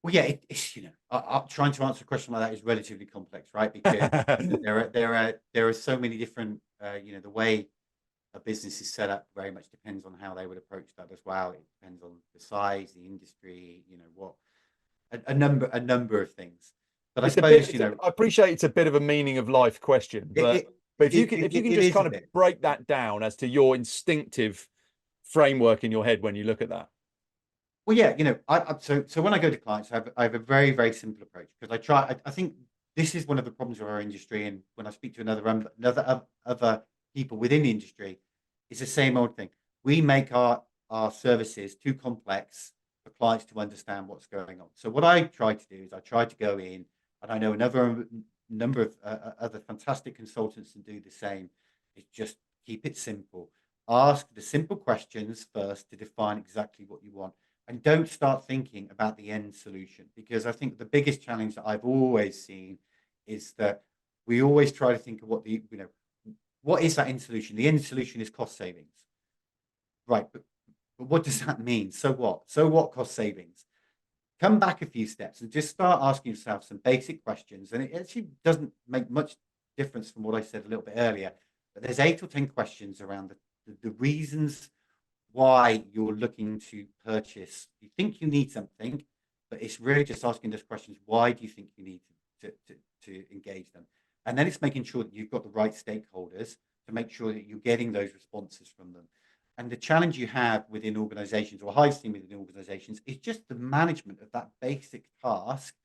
Speaker 2: Well, yeah, it's trying to answer a question like that is relatively complex, right? Because there are so many different the way a business is set up very much depends on how they would approach that as well. It depends on the size, the industry, what a number of things. But I
Speaker 1: It's a
Speaker 2: suppose
Speaker 1: bit. I appreciate it's a bit of a meaning of life question,
Speaker 2: it
Speaker 1: but
Speaker 2: it,
Speaker 1: if you can
Speaker 2: it
Speaker 1: just
Speaker 2: is a
Speaker 1: kind of
Speaker 2: bit.
Speaker 1: break that down as to your instinctive framework in your head when you look at that.
Speaker 2: Well, yeah, so when I go to clients, I have a very, very simple approach because I think this is one of the problems of our industry. And when I speak to other people within the industry, it's the same old thing. We make our services too complex for clients to understand what's going on. So what I try to do is I try to go in, and I know another number of other fantastic consultants that do the same, is just keep it simple. Ask the simple questions first to define exactly what you want, and don't start thinking about the end solution, because I think the biggest challenge that I've always seen is that we always try to think of what is that end solution. The end solution is cost savings, right? But what does that mean? So what cost savings? Come back a few steps and just start asking yourself some basic questions, and it actually doesn't make much difference from what I said a little bit earlier, but there's 8 or 10 questions around the reasons why you're looking to purchase. You think you need something, but it's really just asking those questions. Why do you think you need to engage them? And then it's making sure that you've got the right stakeholders to make sure that you're getting those responses from them. And the challenge you have within organizations, or I've seen within organizations, is just the management of that basic task.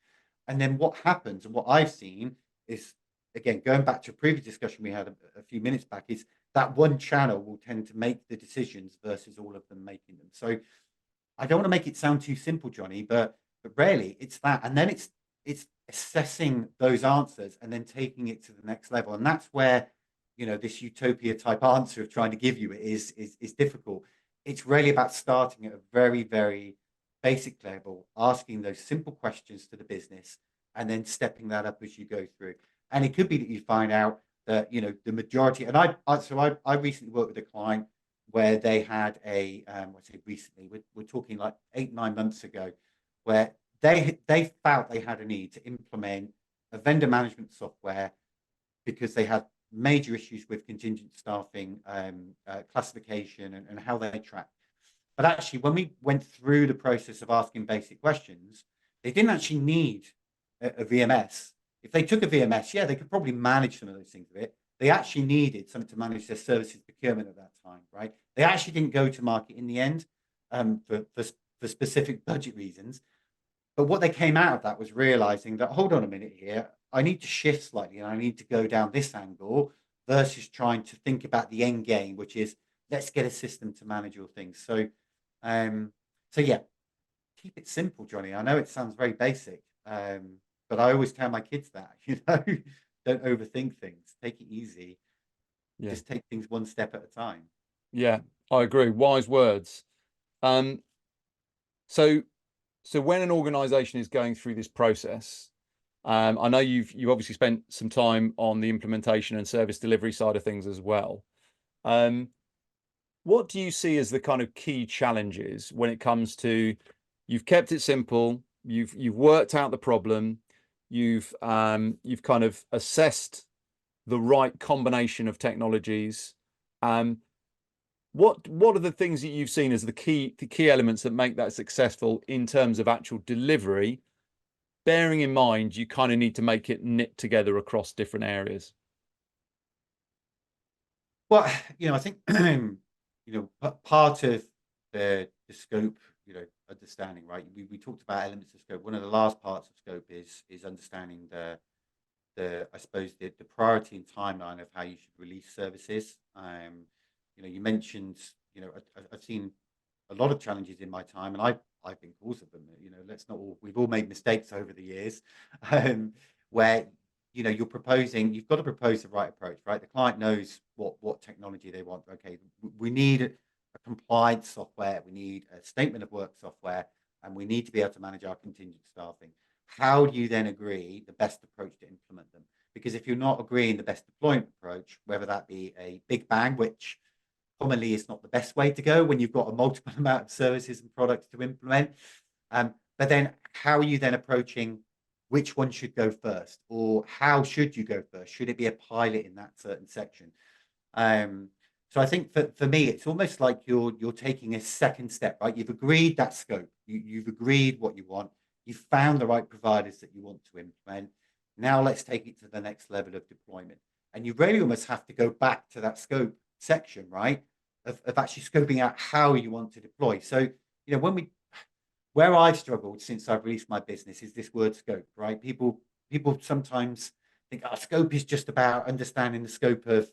Speaker 2: And then what happens, and what I've seen is, again, going back to a previous discussion we had a few minutes back, is that one channel will tend to make the decisions versus all of them making them. So I don't want to make it sound too simple, Johnny, but rarely it's that. And then it's assessing those answers and then taking it to the next level. And that's where, this utopia type answer of trying to give you it is difficult. It's really about starting at a very, very basic level, asking those simple questions to the business, and then stepping that up as you go through. And it could be that you find out that, the majority, and I recently worked with a client where they had I say recently, we're talking like 8-9 months ago, where they felt they had a need to implement a vendor management software because they had major issues with contingent staffing, classification, and how they track. But actually, when we went through the process of asking basic questions, they didn't actually need a VMS. If they took a VMS, yeah, they could probably manage some of those things with it. They actually needed something to manage their services procurement at that time, right? They actually didn't go to market in the end, for specific budget reasons. But what they came out of that was realizing that, hold on a minute here, I need to shift slightly and I need to go down this angle versus trying to think about the end game, which is let's get a system to manage all things. So yeah, keep it simple, Johnny. I know it sounds very basic, but I always tell my kids that, don't overthink things. Take it easy.
Speaker 1: Yeah.
Speaker 2: Just take things one step at a time.
Speaker 1: Yeah, I agree. Wise words. Um, so when an organization is going through this process, I know you've obviously spent some time on the implementation and service delivery side of things as well. What do you see as the kind of key challenges when it comes to, you've kept it simple, you've worked out the problem, you've kind of assessed the right combination of technologies. What are the things that you've seen as the key elements that make that successful in terms of actual delivery, bearing in mind you kind of need to make it knit together across different areas?
Speaker 2: Well, I think part of the scope, understanding, right? We talked about elements of scope. One of the last parts of scope is understanding I suppose the priority and timeline of how you should release services. You mentioned, I've seen a lot of challenges in my time, and I've been cause of them. We've all made mistakes over the years, where you've got to propose the right approach, right? The client knows what technology they want. Okay, we need a compliance software, we need a statement of work software, and we need to be able to manage our contingent staffing. How do you then agree the best approach to implement them? Because if you're not agreeing the best deployment approach, whether that be a big bang, which commonly is not the best way to go when you've got a multiple amount of services and products to implement, but then how are you then approaching which one should go first, or how should you go first? Should it be a pilot in that certain section? So I think for me, it's almost like you're taking a second step, right? You've agreed that scope, you've agreed what you want, you've found the right providers that you want to implement. Now let's take it to the next level of deployment. And you really almost have to go back to that scope section, right? Of actually scoping out how you want to deploy. So, where I've struggled since I've released my business is this word scope, right? People sometimes think, scope is just about understanding the scope of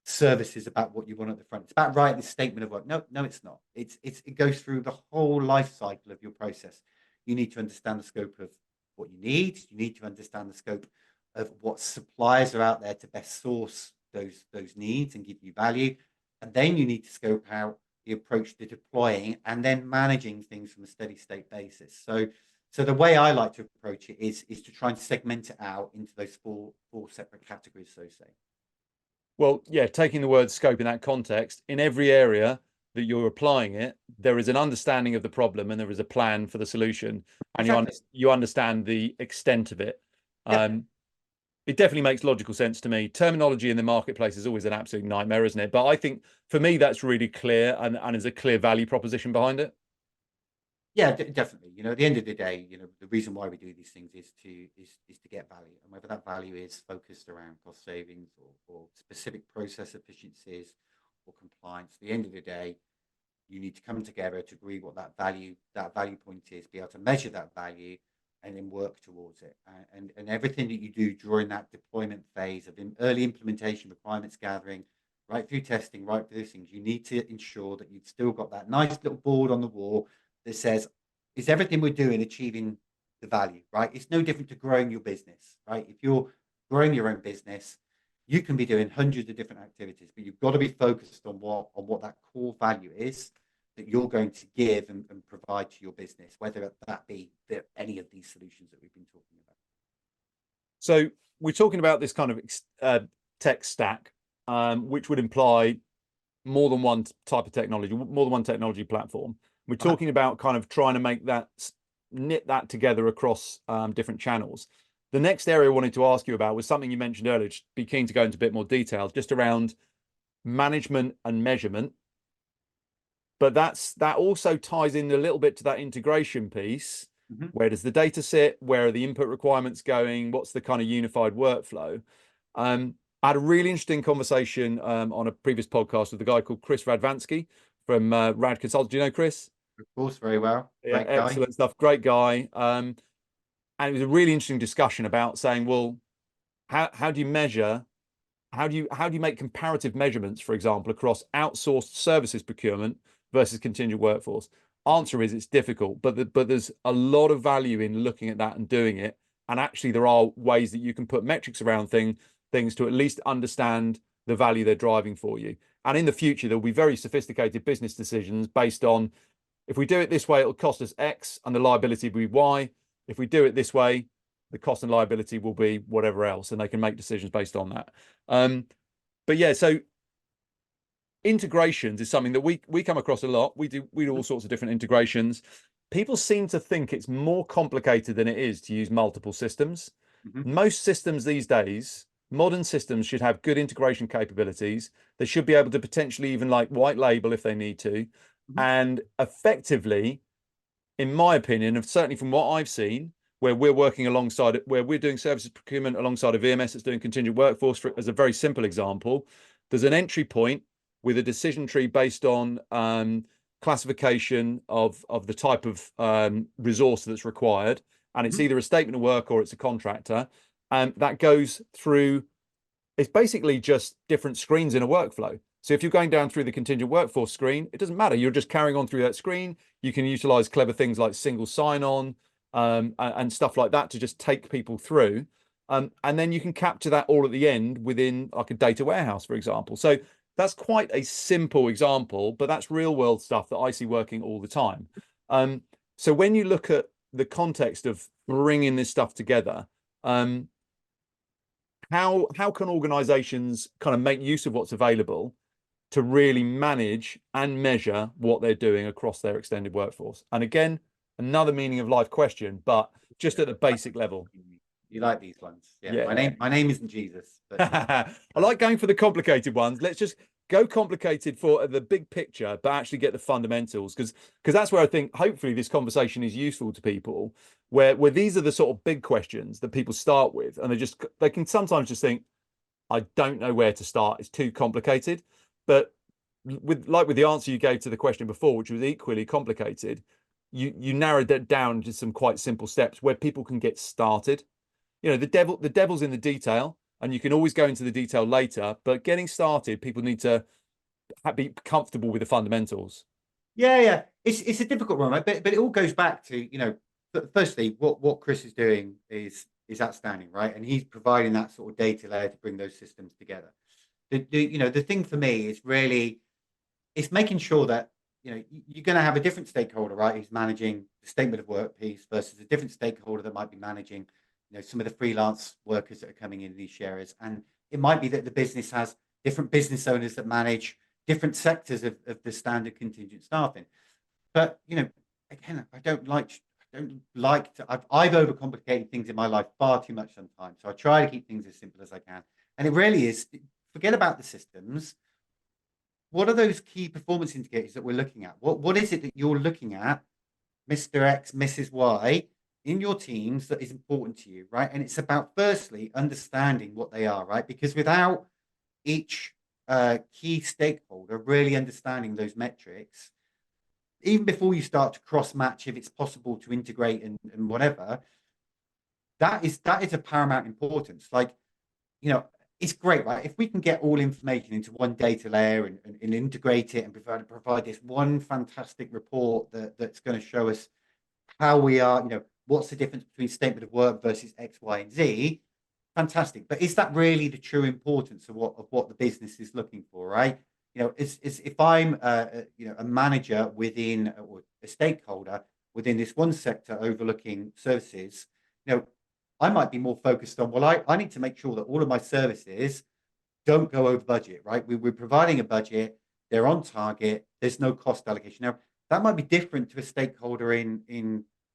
Speaker 2: services, about what you want at the front. It's about writing the statement of work. No, it's not. It goes through the whole life cycle of your process. You need to understand the scope of what you need. You need to understand the scope of what suppliers are out there to best source those needs and give you value. And then you need to scope out the approach to deploying and then managing things from a steady state basis. So the way I like to approach it is to try and segment it out into those four separate categories, so to say.
Speaker 1: Well, yeah, taking the word scope in that context, in every area that you're applying it, there is an understanding of the problem and there is a plan for the solution, and
Speaker 2: Exactly.
Speaker 1: you understand the extent of it.
Speaker 2: Yeah.
Speaker 1: It definitely makes logical sense to me. Terminology in the marketplace is always an absolute nightmare, isn't it? But I think for me, that's really clear and is a clear value proposition behind it.
Speaker 2: Yeah, definitely. At the end of the day, the reason why we do these things is to get value, and whether that value is focused around cost savings or specific process efficiencies or compliance. At the end of the day, you need to come together to agree what that value point is, be able to measure that value, and then work towards it. And everything that you do during that deployment phase of early implementation, requirements gathering, right through testing, right through those things, you need to ensure that you've still got that nice little board on the wall that says, is everything we're doing achieving the value, right? It's no different to growing your business, right? If you're growing your own business, you can be doing hundreds of different activities, but you've got to be focused on what that core value is that you're going to give and provide to your business, whether that be any of these solutions that we've been talking about.
Speaker 1: So we're talking about this kind of tech stack, which would imply more than one type of technology, more than one technology platform. We're talking about kind of trying to make that, knit that together across different channels. The next area I wanted to ask you about was something you mentioned earlier. Just be keen to go into a bit more detail, just around management and measurement. But that also ties in a little bit to that integration piece.
Speaker 2: Mm-hmm.
Speaker 1: Where does the data sit? Where are the input requirements going? What's the kind of unified workflow? I had a really interesting conversation on a previous podcast with a guy called Chris Radvansky from Rad Consult. Do you know Chris?
Speaker 2: Of course, very well.
Speaker 1: Yeah,
Speaker 2: Great guy.
Speaker 1: excellent stuff. Great guy. And it was a really interesting discussion about saying, well, how do you measure? How do you make comparative measurements, for example, across outsourced services procurement versus contingent workforce? Answer is it's difficult, but there's a lot of value in looking at that and doing it. And actually, there are ways that you can put metrics around things to at least understand the value they're driving for you. And in the future, there'll be very sophisticated business decisions based on, if we do it this way, it'll cost us X and the liability will be Y. If we do it this way, the cost and liability will be whatever else, and they can make decisions based on that. But yeah, so integrations is something that we come across a lot. We do all sorts of different integrations. People seem to think it's more complicated than it is to use multiple systems.
Speaker 2: Mm-hmm.
Speaker 1: Most systems these days, modern systems, should have good integration capabilities. They should be able to potentially even like white label if they need to.
Speaker 2: Mm-hmm.
Speaker 1: And effectively, in my opinion, and certainly from what I've seen, where we're working alongside it, where we're doing services procurement alongside a VMS that's doing contingent workforce, as a very simple example, there's an entry point with a decision tree based on classification of the type of resource that's required. And it's either a statement of work or it's a contractor. And that goes through, it's basically just different screens in a workflow. So if you're going down through the contingent workforce screen, it doesn't matter. You're just carrying on through that screen. You can utilize clever things like single sign-on and stuff like that to just take people through. And then you can capture that all at the end within like a data warehouse, for example. So that's quite a simple example, but that's real world stuff that I see working all the time. So when you look at the context of bringing this stuff together, how can organizations kind of make use of what's available to really manage and measure what they're doing across their extended workforce? And again, another meaning of life question, but just at the basic level.
Speaker 2: You like these ones? Yeah.
Speaker 1: Yeah.
Speaker 2: My name isn't Jesus, but
Speaker 1: I like going for the complicated ones. Let's just go complicated for the big picture, but actually get the fundamentals, because that's where I think hopefully this conversation is useful to people, where these are the sort of big questions that people start with, and they can sometimes just think, I don't know where to start. It's too complicated. But with the answer you gave to the question before, which was equally complicated, you narrowed that down to some quite simple steps where people can get started. The devil's in the detail, and you can always go into the detail later, but getting started, people need to be comfortable with the fundamentals.
Speaker 2: yeah. It's a difficult one, right? But it all goes back to, firstly, what Chris is doing is outstanding, right? And he's providing that sort of data layer to bring those systems together. The thing for me is really, it's making sure that you're going to have a different stakeholder, right, who's managing the statement of work piece versus a different stakeholder that might be managing some of the freelance workers that are coming in these areas. And it might be that the business has different business owners that manage different sectors of the standard contingent staffing. But again, I don't like don't like to, I've overcomplicated things in my life far too much sometimes. So I try to keep things as simple as I can. And it really is, forget about the systems. What are those key performance indicators that we're looking at? What is it that you're looking at, Mr. X, Mrs. Y, in your teams that is important to you, right? And it's about firstly understanding what they are, right? Because without each key stakeholder really understanding those metrics, even before you start to cross match, if it's possible to integrate and whatever, that is of paramount importance. Like, you know, it's great, right? If we can get all information into one data layer and integrate it and provide this one fantastic report that's going to show us how we are, you know, what's the difference between statement of work versus X, Y, and Z, fantastic. But is that really the true importance of what the business is looking for, right? You know, it's if I'm you know, a manager within, or a stakeholder within this one sector overlooking services, you know, I might be more focused on, well, I need to make sure that all of my services don't go over budget, right? We're providing a budget, they're on target, there's no cost allocation. Now, that might be different to a stakeholder in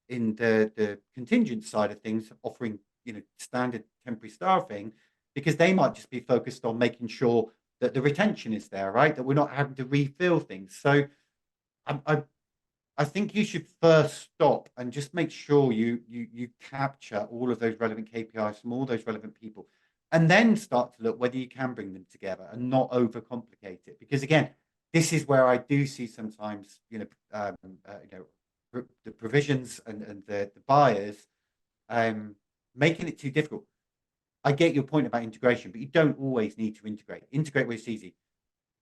Speaker 2: the contingent side of things, offering, you know, standard temporary staffing, because they might just be focused on making sure that the retention is there, right? That we're not having to refill things. So I think you should first stop and just make sure you capture all of those relevant KPIs from all those relevant people, and then start to look whether you can bring them together and not overcomplicate it. Because again, this is where I do see sometimes, you know, the provisions and the buyers making it too difficult. I get your point about integration, but you don't always need to integrate. Integrate where it's easy.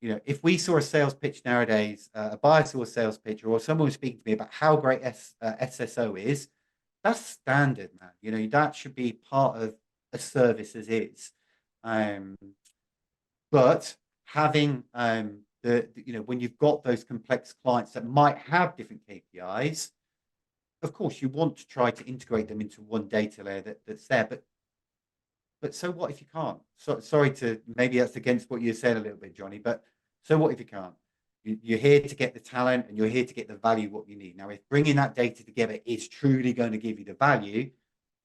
Speaker 2: You know, if we saw a sales pitch nowadays, a buyer saw a sales pitch, or someone was speaking to me about how great SSO is, that's standard, man. You know, that should be part of a service as is. But having you know, when you've got those complex clients that might have different KPIs, of course, you want to try to integrate them into one data layer that's there. But so what if you can't? So sorry to, maybe that's against what you said a little bit, Johnny, but so what if you can't? You're here to get the talent and you're here to get the value what you need. Now, if bringing that data together is truly going to give you the value,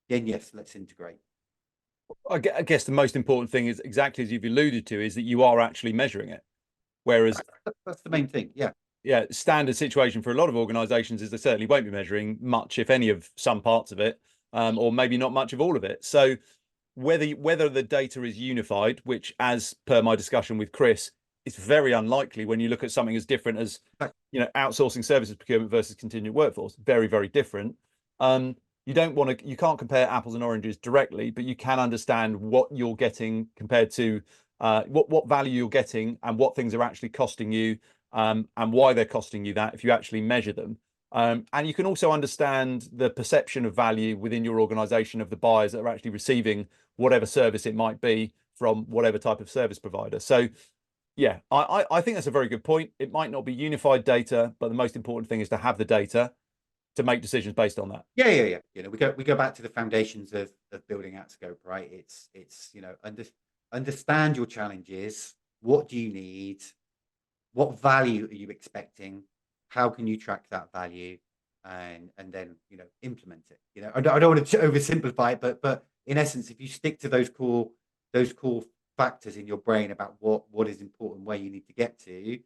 Speaker 2: then yes, let's integrate.
Speaker 1: I guess the most important thing is, exactly as you've alluded to, is that you are actually measuring it. Whereas
Speaker 2: that's the main thing. Yeah.
Speaker 1: Yeah, standard situation for a lot of organizations is they certainly won't be measuring much, if any, of some parts of it, or maybe not much of all of it. So whether the data is unified, which, as per my discussion with Chris, is very unlikely when you look at something as different as, you know, outsourcing services procurement versus contingent workforce, very, very different. You don't want to, you can't compare apples and oranges directly, but you can understand what you're getting compared to what value you're getting and what things are actually costing you, and why they're costing you that if you actually measure them. And you can also understand the perception of value within your organization of the buyers that are actually receiving whatever service it might be from whatever type of service provider. So yeah, I think that's a very good point. It might not be unified data, but the most important thing is to have the data to make decisions based on that.
Speaker 2: Yeah. You know, we go back to the foundations of building out scope, right? It's you know, understand your challenges. What do you need? What value are you expecting? How can you track that value? And then, you know, implement it. You know, I don't want to oversimplify it, but in essence, if you stick to those core factors in your brain about what is important, where you need to get to,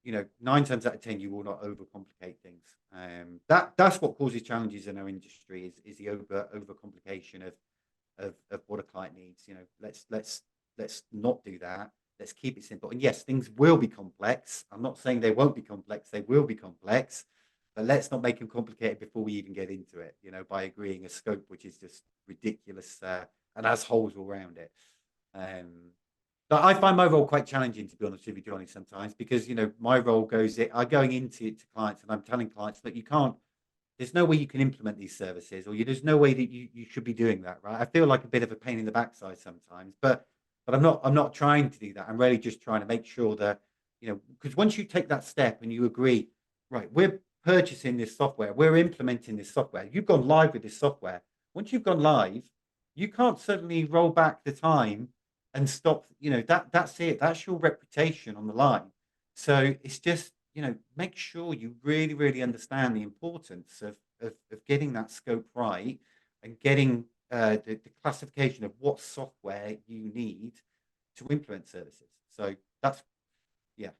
Speaker 2: you know, 9 times out of 10, you will not overcomplicate things. That's what causes challenges in our industry is the overcomplication of what a client needs. You know, let's not do that. Let's keep it simple. And yes, things will be complex. I'm not saying they won't be complex. They will be complex, but let's not make them complicated before we even get into it, you know, by agreeing a scope which is just ridiculous and has holes all around it. But I find my role quite challenging, to be honest with you, Johnny, sometimes, because, you know, my role I'm going into it to clients and I'm telling clients that you can't, there's no way you can implement these services, or there's no way that you should be doing that, right? I feel like a bit of a pain in the backside sometimes, but I'm not trying to do that. I'm really just trying to make sure that, you know, because once you take that step and you agree, right, we're purchasing this software, we're implementing this software, you've gone live with this software. Once you've gone live, you can't suddenly roll back the time and stop. You know, that's it. That's your reputation on the line. So it's just, you know, make sure you really, really understand the importance of getting that scope right and getting the classification of what software you need to implement services. So that's, yeah.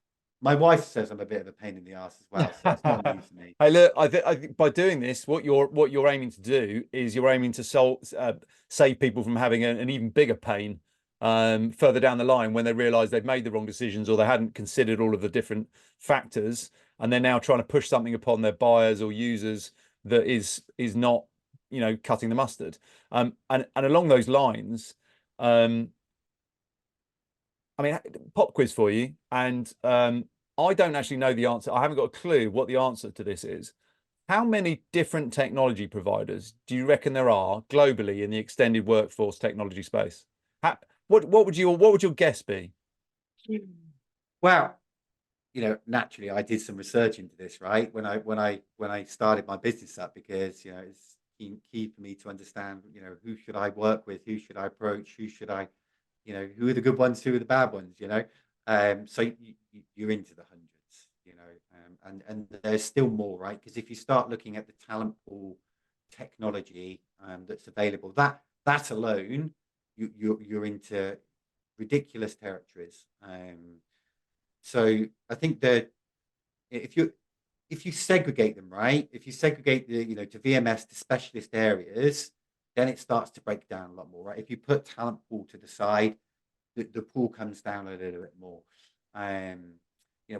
Speaker 2: My wife says I'm a bit of a pain in the ass as well, so it's not news to me.
Speaker 1: Hey, look, I think by doing this, what you're aiming to do is you're aiming to save people from having an even bigger pain further down the line when they realise they've made the wrong decisions or they hadn't considered all of the different factors, and they're now trying to push something upon their buyers or users that is not, cutting the mustard. And along those lines, um, I mean, pop quiz for you, and I don't actually know the answer. I haven't got a clue what the answer to this is. How many different technology providers do you reckon there are globally in the extended workforce technology space? What would your guess be?
Speaker 2: Well, naturally, I did some research into this, right? When I started my business up, because it's key for me to understand, who should I work with, who should I approach, who are the good ones, who are the bad ones, So you're into the hundreds, and there's still more, right? Because if you start looking at the talent pool technology that's available, that alone, you're into ridiculous territories. So I think that if you segregate them, right, if you segregate to VMS to specialist areas, then it starts to break down a lot more, right? If you put talent pool to the side, the pool comes down a little bit more.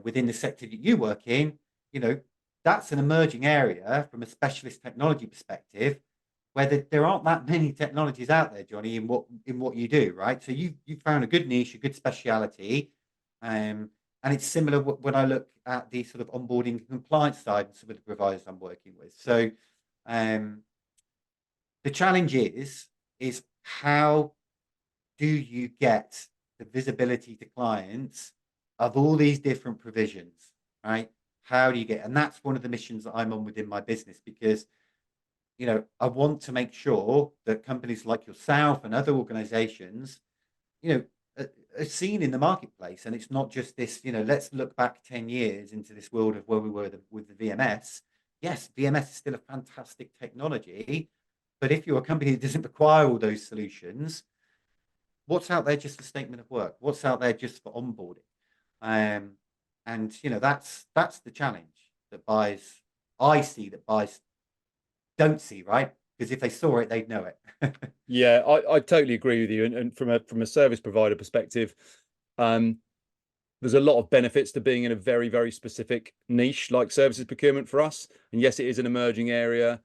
Speaker 2: Within the sector that you work in, that's an emerging area from a specialist technology perspective, where there aren't that many technologies out there, Johnny, in what you do, right? So you found a good niche, a good speciality, and it's similar when I look at the sort of onboarding and compliance side and some of the providers I'm working with. So the challenge is how do you get the visibility to clients of all these different provisions, right? How do you get, and that's one of the missions that I'm on within my business, because I want to make sure that companies like yourself and other organizations, are seen in the marketplace. And it's not just this, let's look back 10 years into this world of where we were with the VMS. Yes, VMS is still a fantastic technology, but if you're a company that doesn't require all those solutions, what's out there just for statement of work? What's out there just for onboarding? And that's the challenge that I see that buyers don't see, right? Because if they saw it, they'd know it.
Speaker 1: Yeah, I totally agree with you. And from a service provider perspective, there's a lot of benefits to being in a very, very specific niche like services procurement for us. And yes, it is an emerging area.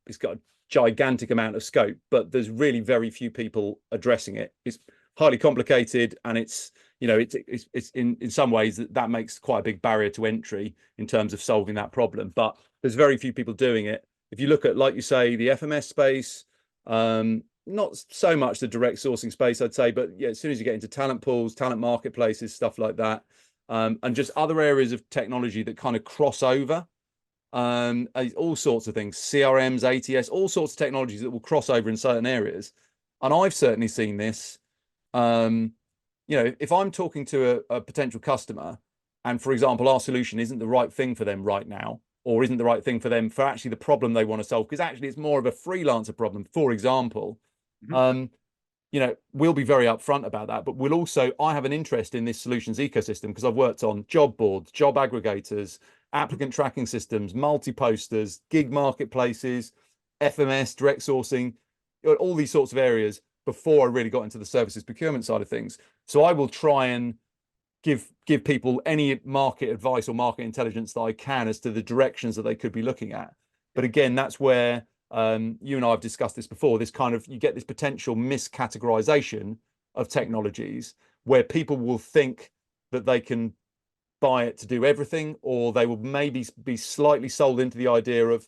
Speaker 1: It's got a gigantic amount of scope, but there's really very few people addressing it. It's highly complicated, and it's in some ways that makes quite a big barrier to entry in terms of solving that problem. But there's very few people doing it. If you look at, like you say, the FMS space, not so much the direct sourcing space, I'd say, but yeah, as soon as you get into talent pools, talent marketplaces, stuff like that, and just other areas of technology that kind of cross over, all sorts of things, CRMs, ATS, all sorts of technologies that will cross over in certain areas. And I've certainly seen this. If I'm talking to a potential customer, and for example, our solution isn't the right thing for them right now, or isn't the right thing for them for actually the problem they want to solve, because actually it's more of a freelancer problem, for example.
Speaker 2: Mhm.
Speaker 1: We'll be very upfront about that, but I have an interest in this solutions ecosystem because I've worked on job boards, job aggregators, applicant tracking systems, multi-posters, gig marketplaces, FMS, direct sourcing, all these sorts of areas before I really got into the services procurement side of things. So I will try and give people any market advice or market intelligence that I can as to the directions that they could be looking at. But again, that's where you and I have discussed this before. You get this potential miscategorization of technologies where people will think that they can buy it to do everything, or they will maybe be slightly sold into the idea of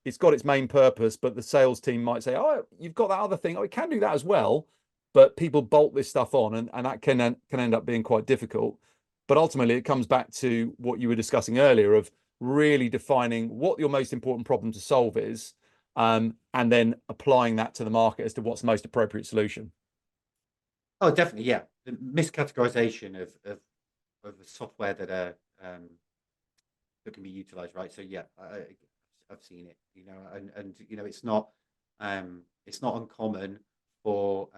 Speaker 1: it's got its main purpose, but the sales team might say, "Oh, you've got that other thing. Oh, it can do that as well." But people bolt this stuff on, and that can end up being quite difficult. But ultimately, it comes back to what you were discussing earlier of really defining what your most important problem to solve is, and then applying that to the market as to what's the most appropriate solution.
Speaker 2: Oh, definitely, yeah. The miscategorization of the software that can be utilized, right? So yeah, I've seen it, you know, and you know, it's not uncommon for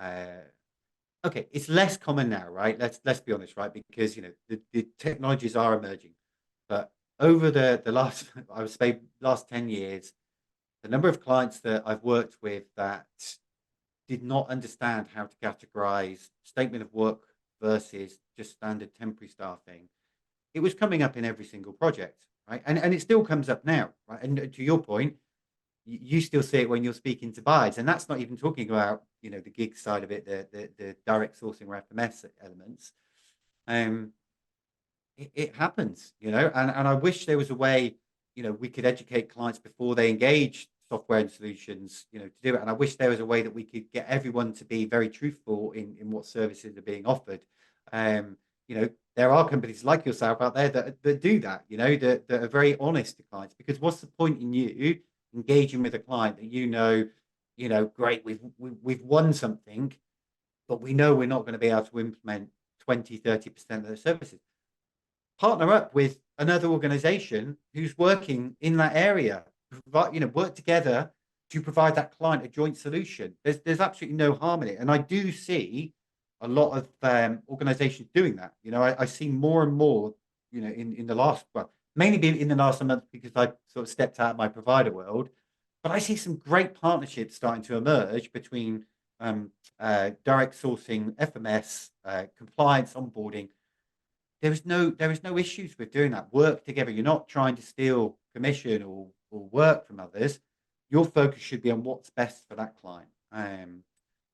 Speaker 2: okay, it's less common now, right? Let's be honest, right? Because you know the technologies are emerging, but over the last I would say last 10 years, the number of clients that I've worked with that did not understand how to categorize statement of work versus just standard temporary staffing, it was coming up in every single project, right? And it still comes up now, right? And to your point, you still see it when you're speaking to buyers, and that's not even talking about, you know, the gig side of it, the direct sourcing or FMS elements. Um, it happens, you know, and I wish there was a way, you know, we could educate clients before they engage software and solutions, you know, to do it. And I wish there was a way that we could get everyone to be very truthful in what services are being offered. You know, there are companies like yourself out there that do that, you know, that are very honest to clients, because what's the point in you engaging with a client that you know, great, we've won something, but we know we're not going to be able to implement 20-30% of the services. Partner up with another organization who's working in that area, you know, work together to provide that client a joint solution. There's absolutely no harm in it, and I do see a lot of organizations doing that. You know, I see more and more, you know, in the last, well, mainly in the last month, because I sort of stepped out of my provider world, but I see some great partnerships starting to emerge between direct sourcing, FMS, compliance, onboarding. There is no issues with doing that. Work together. You're not trying to steal commission or work from others. Your focus should be on what's best for that client.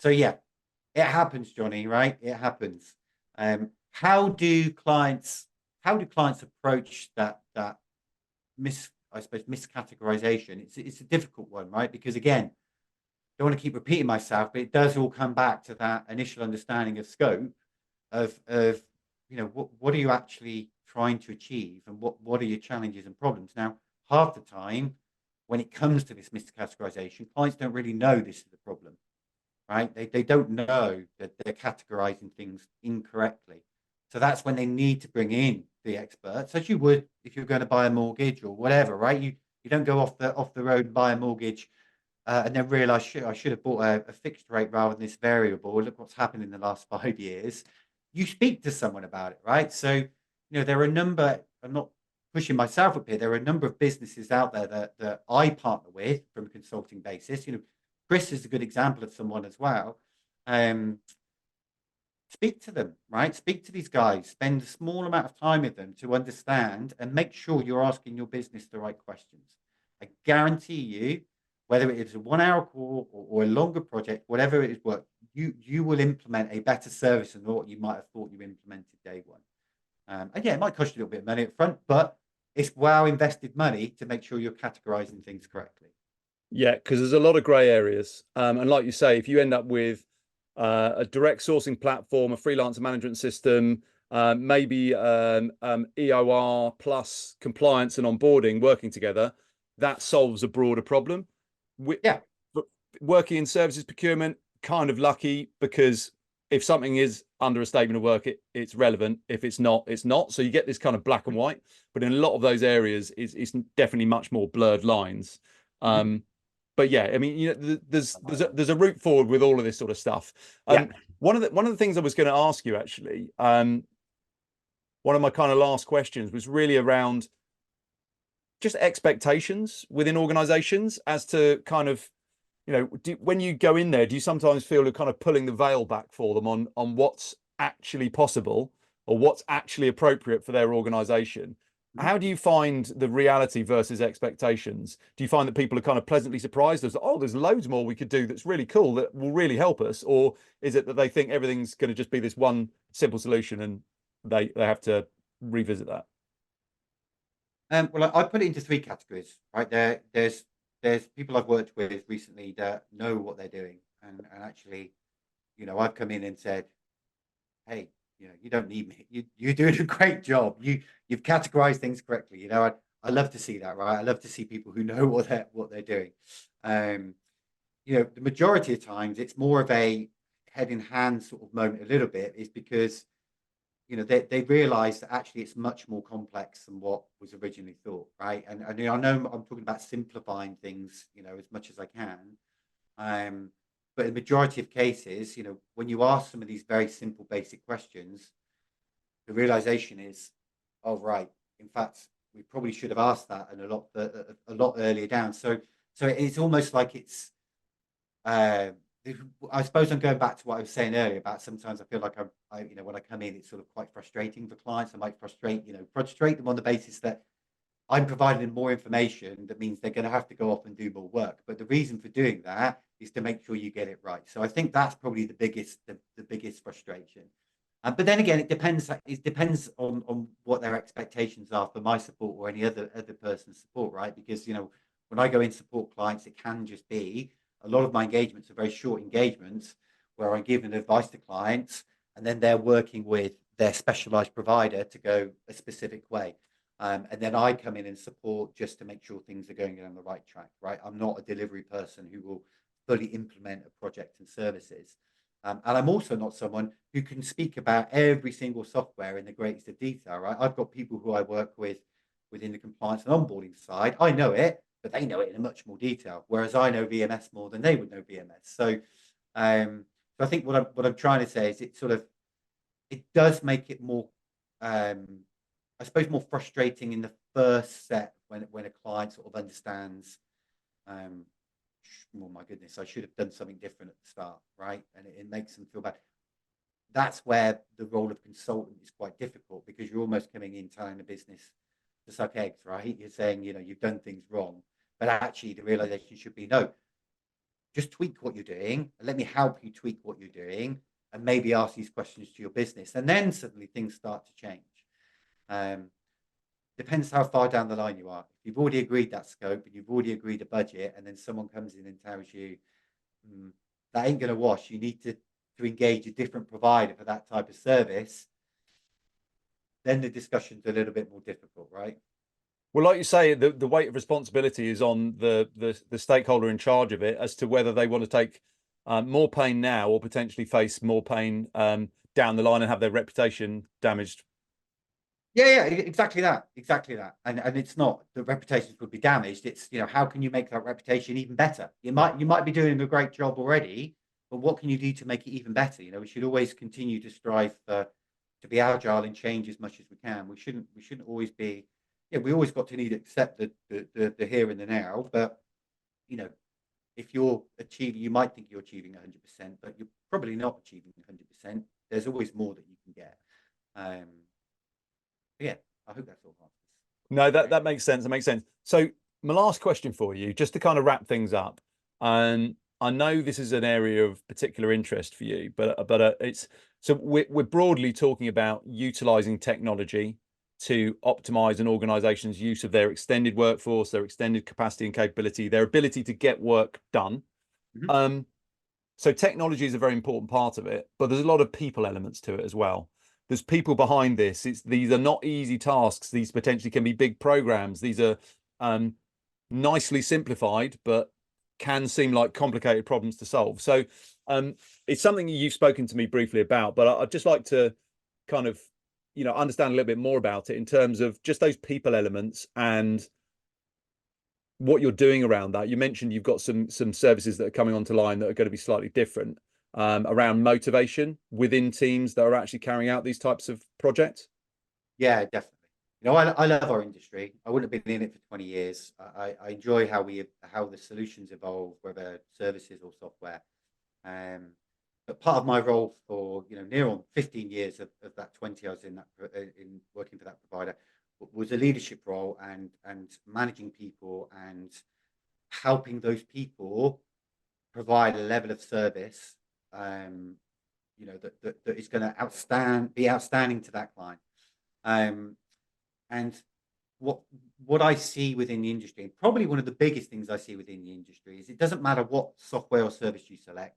Speaker 2: So yeah, it happens, Johnny, right? It happens. How do clients approach that I suppose miscategorization? It's a difficult one, right? Because again, I don't want to keep repeating myself, but it does all come back to that initial understanding of scope of you know, what are you actually trying to achieve, and what are your challenges and problems. Now, half the time when it comes to this miscategorization, clients don't really know this is the problem, right? They don't know that they're categorizing things incorrectly. So that's when they need to bring in the experts, as you would if you're going to buy a mortgage or whatever, right? You don't go off the road and buy a mortgage and then realize, I should have bought a fixed rate rather than this variable. Look what's happened in the last 5 years. You speak to someone about it, right? So, you know, there are a number, I'm not pushing myself up here, there are a number of businesses out there that I partner with from a consulting basis. You know, Chris is a good example of someone as well. Speak to them, right? Speak to these guys, spend a small amount of time with them to understand, and make sure you're asking your business the right questions. I guarantee you, whether it is a 1 hour call or a longer project, whatever it is, work, you will implement a better service than what you might have thought you implemented day one. And yeah, it might cost you a little bit of money up front, but it's well invested money to make sure you're categorizing things correctly.
Speaker 1: Yeah, because there's a lot of grey areas. And like you say, if you end up with a direct sourcing platform, a freelancer management system, maybe EOR plus compliance and onboarding working together, that solves a broader problem.
Speaker 2: Yeah.
Speaker 1: Working in services procurement, kind of lucky, because if something is under a statement of work, it's relevant. If it's not, it's not. So you get this kind of black and white. But in a lot of those areas, it's definitely much more blurred lines. But yeah, I mean, you know, there's a route forward with all of this sort of stuff.
Speaker 2: Yeah.
Speaker 1: One of the things I was going to ask you actually, one of my kind of last questions was really around just expectations within organizations as to kind of, you know, when you go in there, do you sometimes feel you're kind of pulling the veil back for them on what's actually possible or what's actually appropriate for their organization? How do you find the reality versus expectations? Do you find that people are kind of pleasantly surprised as, oh, there's loads more we could do that's really cool that will really help us? Or is it that they think everything's going to just be this one simple solution and they have to revisit that?
Speaker 2: Well, I put it into three categories, right? There's people I've worked with recently that know what they're doing, and actually, you know, I've come in and said, hey, you know, you don't need me. You're doing a great job. You've categorized things correctly. You know, I love to see that, right? I love to see people who know what they're doing. You know, the majority of times it's more of a head in hand sort of moment. A little bit is because they realize that actually it's much more complex than what was originally thought, right? And I know I'm talking about simplifying things, as much as I can. But in the majority of cases, when you ask some of these very simple, basic questions, the realization is, oh, right, in fact, we probably should have asked that and a lot earlier down. So it's almost like it's uh, I suppose I'm going back to what I was saying earlier about sometimes I feel like when I come in, it's sort of quite frustrating for clients. I might frustrate them on the basis that I'm providing them more information. That means they're going to have to go off and do more work. But the reason for doing that is to make sure you get it right. So I think that's probably the biggest frustration. But then again, it depends. It depends on what their expectations are for my support or any other person's support, right? Because when I go in support clients, it can just be a lot of my engagements are very short engagements where I'm giving advice to clients, and then they're working with their specialized provider to go a specific way. And then I come in and support just to make sure things are going on the right track, right? I'm not a delivery person who will fully implement a project and services. And I'm also not someone who can speak about every single software in the greatest of detail, right? I've got people who I work with within the compliance and onboarding side. I know it, but they know it in a much more detail. Whereas I know VMS more than they would know VMS. So I think what I'm trying to say is it does make it more, I suppose, more frustrating in the first set when a client sort of understands, oh my goodness, I should have done something different at the start, right? And it makes them feel bad. That's where the role of consultant is quite difficult because you're almost coming in telling the business to suck eggs, right? You're saying, you've done things wrong, but actually the realization should be no, just tweak what you're doing and let me help you tweak what you're doing and maybe ask these questions to your business. And then suddenly things start to change. Depends how far down the line you are. If you've already agreed that scope and you've already agreed a budget, and then someone comes in and tells you that ain't going to wash, you need to engage a different provider for that type of service, then the discussion's a little bit more difficult, right?
Speaker 1: Well, like you say, the weight of responsibility is on the stakeholder in charge of it as to whether they want to take more pain now or potentially face more pain down the line and have their reputation damaged.
Speaker 2: Yeah, exactly that, and it's not the reputation could be damaged. It's how can you make that reputation even better? You might be doing a great job already, but what can you do to make it even better? We should always continue to strive to be agile and change as much as we can. We shouldn't always be. Yeah, we always got to need to accept the here and the now. But if you're achieving, you might think you're achieving 100%, but you're probably not achieving 100%. There's always more that you can get. Yeah, I hope that's all answers.
Speaker 1: No, that makes sense. That makes sense. So my last question for you, just to kind of wrap things up, and I know this is an area of particular interest for you, but it's so we're broadly talking about utilizing technology to optimize an organization's use of their extended workforce, their extended capacity and capability, their ability to get work done. So technology is a very important part of it, but there's a lot of people elements to it as well. There's people behind this. These are not easy tasks. These potentially can be big programs. These are nicely simplified, but can seem like complicated problems to solve. So it's something you've spoken to me briefly about, but I'd just like to kind of, understand a little bit more about it in terms of just those people elements and what you're doing around that. You mentioned you've got some services that are coming onto line that are going to be slightly different around motivation within teams that are actually carrying out these types of projects.
Speaker 2: Yeah, definitely. I love our industry. I wouldn't have been in it for 20 years. I enjoy how the solutions evolve, whether services or software. But part of my role for near on 15 years of that 20 I was in working for that provider was a leadership role and managing people and helping those people provide a level of service that is going to be outstanding to that client. And what I see within the industry, and probably one of the biggest things I see within the industry, is it doesn't matter what software or service you select.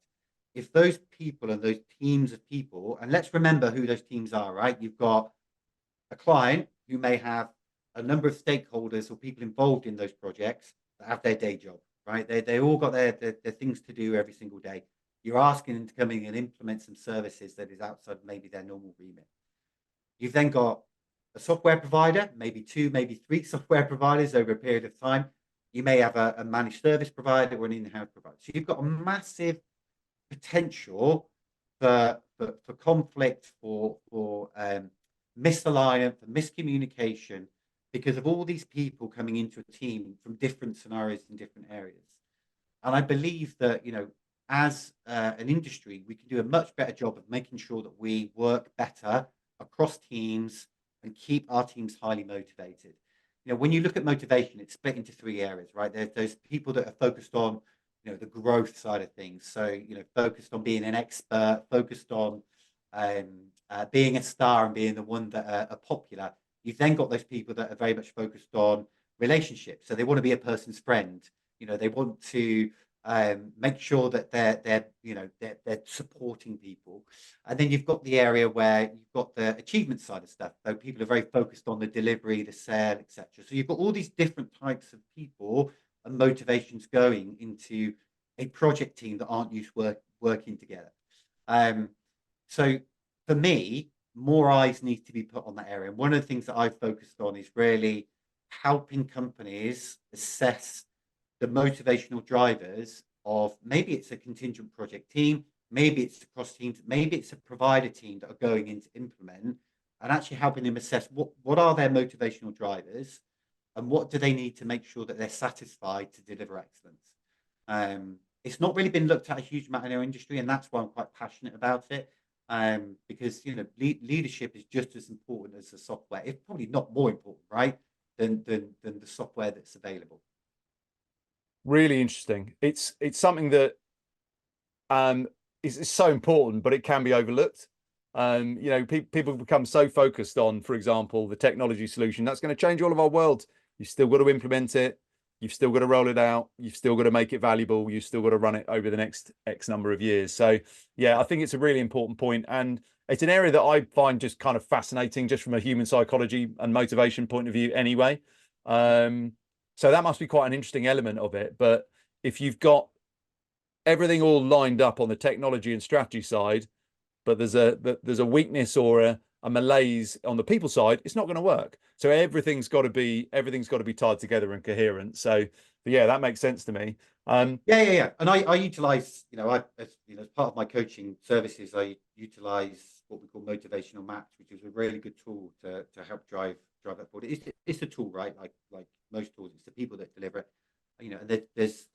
Speaker 2: If those people and those teams of people, and let's remember who those teams are, right? You've got a client who may have a number of stakeholders or people involved in those projects that have their day job, right? They all got their things to do every single day. You're asking them to come in and implement some services that is outside maybe their normal remit. You've then got a software provider, maybe two, maybe three software providers over a period of time. You may have a managed service provider or an in-house provider. So you've got a massive potential for conflict, for misalignment, for miscommunication, because of all these people coming into a team from different scenarios in different areas. And I believe that, as an industry, we can do a much better job of making sure that we work better across teams and keep our teams highly motivated. When you look at motivation, it's split into three areas, right? There's those people that are focused on, the growth side of things. So, focused on being an expert, focused on being a star and being the one that are popular. You've then got those people that are very much focused on relationships. So they want to be a person's friend. They want to make sure that they're supporting people. And then you've got the area where you've got the achievement side of stuff. So people are very focused on the delivery, the sale, etc. So you've got all these different types of people and motivations going into a project team that aren't used to working together. So for me, more eyes need to be put on that area. And one of the things that I've focused on is really helping companies assess the motivational drivers of, maybe it's a contingent project team, maybe it's across teams, maybe it's a provider team that are going in to implement, and actually helping them assess what are their motivational drivers and what do they need to make sure that they're satisfied to deliver excellence. It's not really been looked at a huge amount in our industry, and that's why I'm quite passionate about it. Because leadership is just as important as the software, if probably not more important, right, than the software that's available.
Speaker 1: Really interesting. It's something that is so important, but it can be overlooked. People become so focused on, for example, the technology solution that's going to change all of our world. You've still got to implement it. You've still got to roll it out. You've still got to make it valuable. You've still got to run it over the next X number of years. So, yeah, I think it's a really important point, and it's an area that I find just kind of fascinating, just from a human psychology and motivation point of view, anyway. So that must be quite an interesting element of it. But if you've got everything all lined up on the technology and strategy side, but there's a weakness or a malaise on the people side, it's not going to work. So everything's got to be tied together and coherent. So yeah, that makes sense to me.
Speaker 2: Yeah. And I utilize, as part of my coaching services, I utilize what we call motivational maps, which is a really good tool to help drive that forward. It's a tool, right? Like most tools, it's the people that deliver it. And there's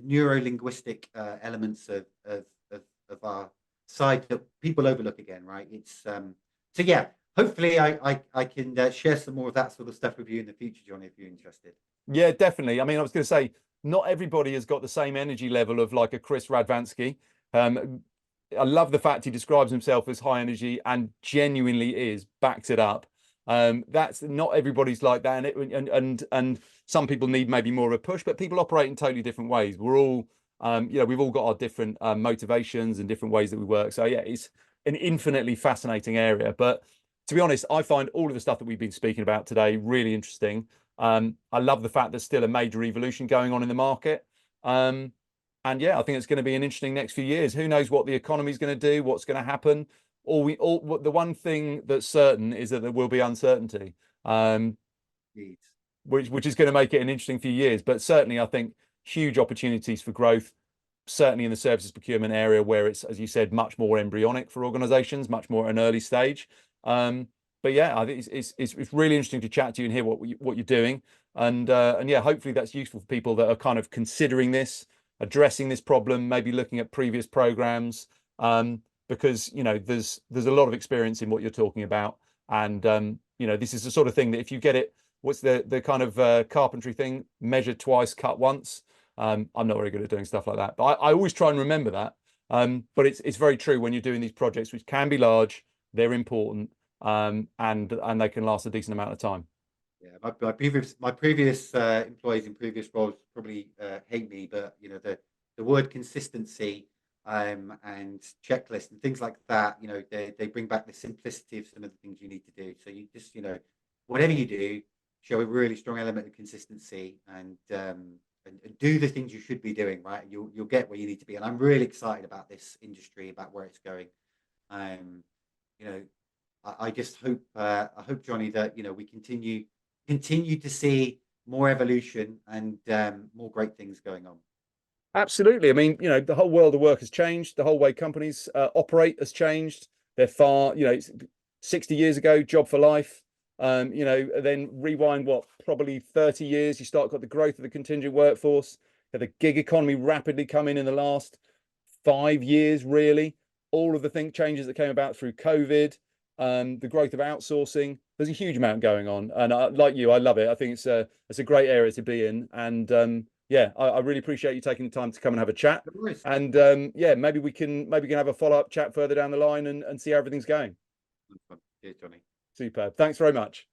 Speaker 2: neuro-linguistic elements of our side that people overlook again, right? It's so yeah. Hopefully, I can share some more of that sort of stuff with you in the future, John, if you're interested.
Speaker 1: Yeah, definitely. I mean, I was going to say, not everybody has got the same energy level of like a Chris Radvansky. I love the fact he describes himself as high energy and genuinely is, backs it up. That's not everybody's like that, and some people need maybe more of a push, but people operate in totally different ways. We're all, we've all got our different motivations and different ways that we work. So yeah, it's an infinitely fascinating area. But to be honest, I find all of the stuff that we've been speaking about today really interesting. I love the fact there's still a major evolution going on in the market. And yeah, I think it's going to be an interesting next few years. Who knows what the economy is going to do, what's going to happen. The one thing that's certain is that there will be uncertainty, which is going to make it an interesting few years. But certainly, I think huge opportunities for growth, certainly in the services procurement area, where it's, as you said, much more embryonic for organizations, much more at an early stage. But yeah, I think it's really interesting to chat to you and hear what you're doing, and yeah, hopefully that's useful for people that are kind of considering this, addressing this problem, maybe looking at previous programs, because there's a lot of experience in what you're talking about, and this is the sort of thing that if you get it, what's the kind of carpentry thing, measure twice, cut once. I'm not very good at doing stuff like that, but I always try and remember that. But it's very true when you're doing these projects, which can be large, they're important, and they can last a decent amount of time.
Speaker 2: Yeah, my previous employees in previous roles probably hate me, but the word consistency and checklist and things like that, they bring back the simplicity of some of the things you need to do. So you just whatever you do, show a really strong element of consistency and do the things you should be doing, right? You'll get where you need to be. And I'm really excited about this industry, about where it's going. You know, I just hope, Johnny, that we continue to see more evolution and more great things going on.
Speaker 1: Absolutely. I mean, the whole world of work has changed. The whole way companies operate has changed. They're far, 60 years ago, job for life. Then rewind probably 30 years, you start got the growth of the contingent workforce, the gig economy rapidly coming in the last 5 years, really. All of the changes that came about through COVID, the growth of outsourcing. There's a huge amount going on, and like you, I love it. I think it's a great area to be in, and yeah, I really appreciate you taking the time to come and have a chat.
Speaker 2: No worries.
Speaker 1: And yeah, maybe we can have a follow-up chat further down the line and see how everything's going.
Speaker 2: Cheers, Johnny.
Speaker 1: Superb. Thanks very much.